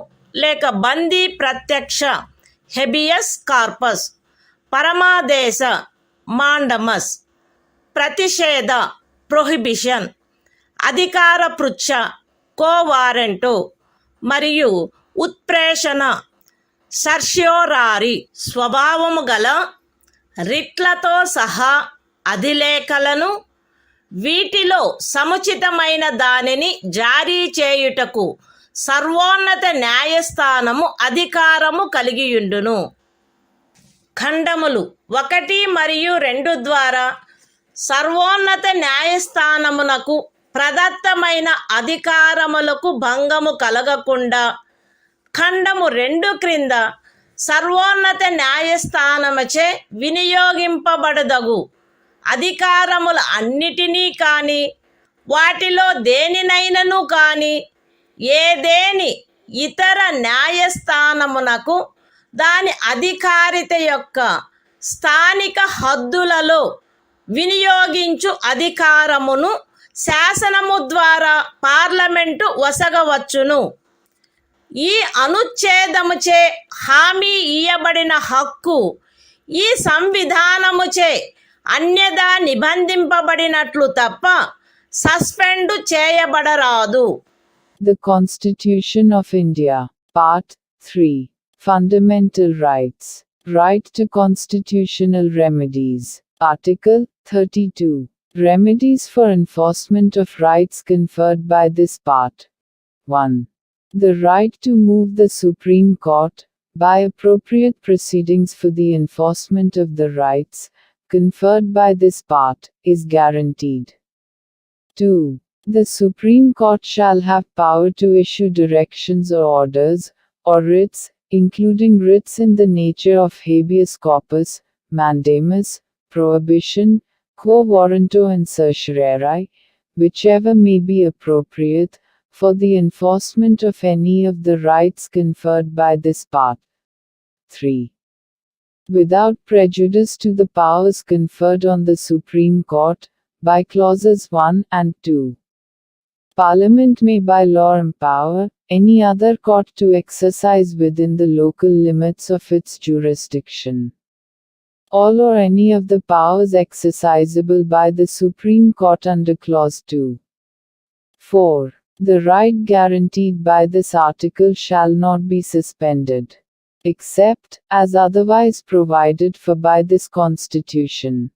లేక బందీ ప్రత్యక్ష హెబియస్ కార్పస్ పరమాదేశ మాండమస్ ప్రతిషేధ ప్రొహిబిషన్ అధికార పృచ్ఛ కోవారెంటు మరియు ఉత్ప్రేషణ సర్ష్యోరారి స్వభావము గల రిట్లతో సహా అధిలేఖలను వీటిలో సముచితమైన దానిని జారీ చేయుటకు సర్వోన్నత న్యాయస్థానము అధికారము కలిగియుండును. ఖండములు 1 మరియు 2 ద్వారా సర్వోన్నత న్యాయస్థానమునకు ప్రదత్తమైన అధికారములకు భంగము కలగకుండా ఖండము 2 క్రింద సర్వోన్నత న్యాయస్థానముచే వినియోగింపబడదగు అధికారముల అన్నిటినీ కానీ వాటిలో దేనినైనను కానీ ఏదేని ఇతర న్యాయస్థానమునకు దాని అధికారిత యొక్క స్థానిక హద్దులలో వినియోగించు అధికారమును శాసనము ద్వారా పార్లమెంటు వసగవచ్చును. ఈ అనుచ్ఛేదముచే హామీ ఇయ్యబడిన హక్కు ఈ సంవిధానముచే అన్యదా నిబంధింపబడినట్లు తప్ప suspend చేయబడరాదు. The Constitution of India, Part 3. Fundamental Rights. Right to constitutional remedies. Article 32. Remedies for enforcement of rights conferred by this part. 1. The right to move the Supreme Court, by appropriate proceedings for the enforcement of the rights conferred by this part, is guaranteed. 2. The Supreme Court shall have power to issue directions or orders, or writs, including writs in the nature of habeas corpus, mandamus, prohibition, quo warranto and certiorari, whichever may be appropriate, for the enforcement of any of the rights conferred by this part. 3. Without prejudice to the powers conferred on the Supreme Court, by clauses 1 and 2. Parliament may by law empower any other court to exercise within the local limits of its jurisdiction all or any of the powers exercisable by the Supreme Court under clause 2. 4. The right guaranteed by this article shall not be suspended, except as otherwise provided for by this Constitution.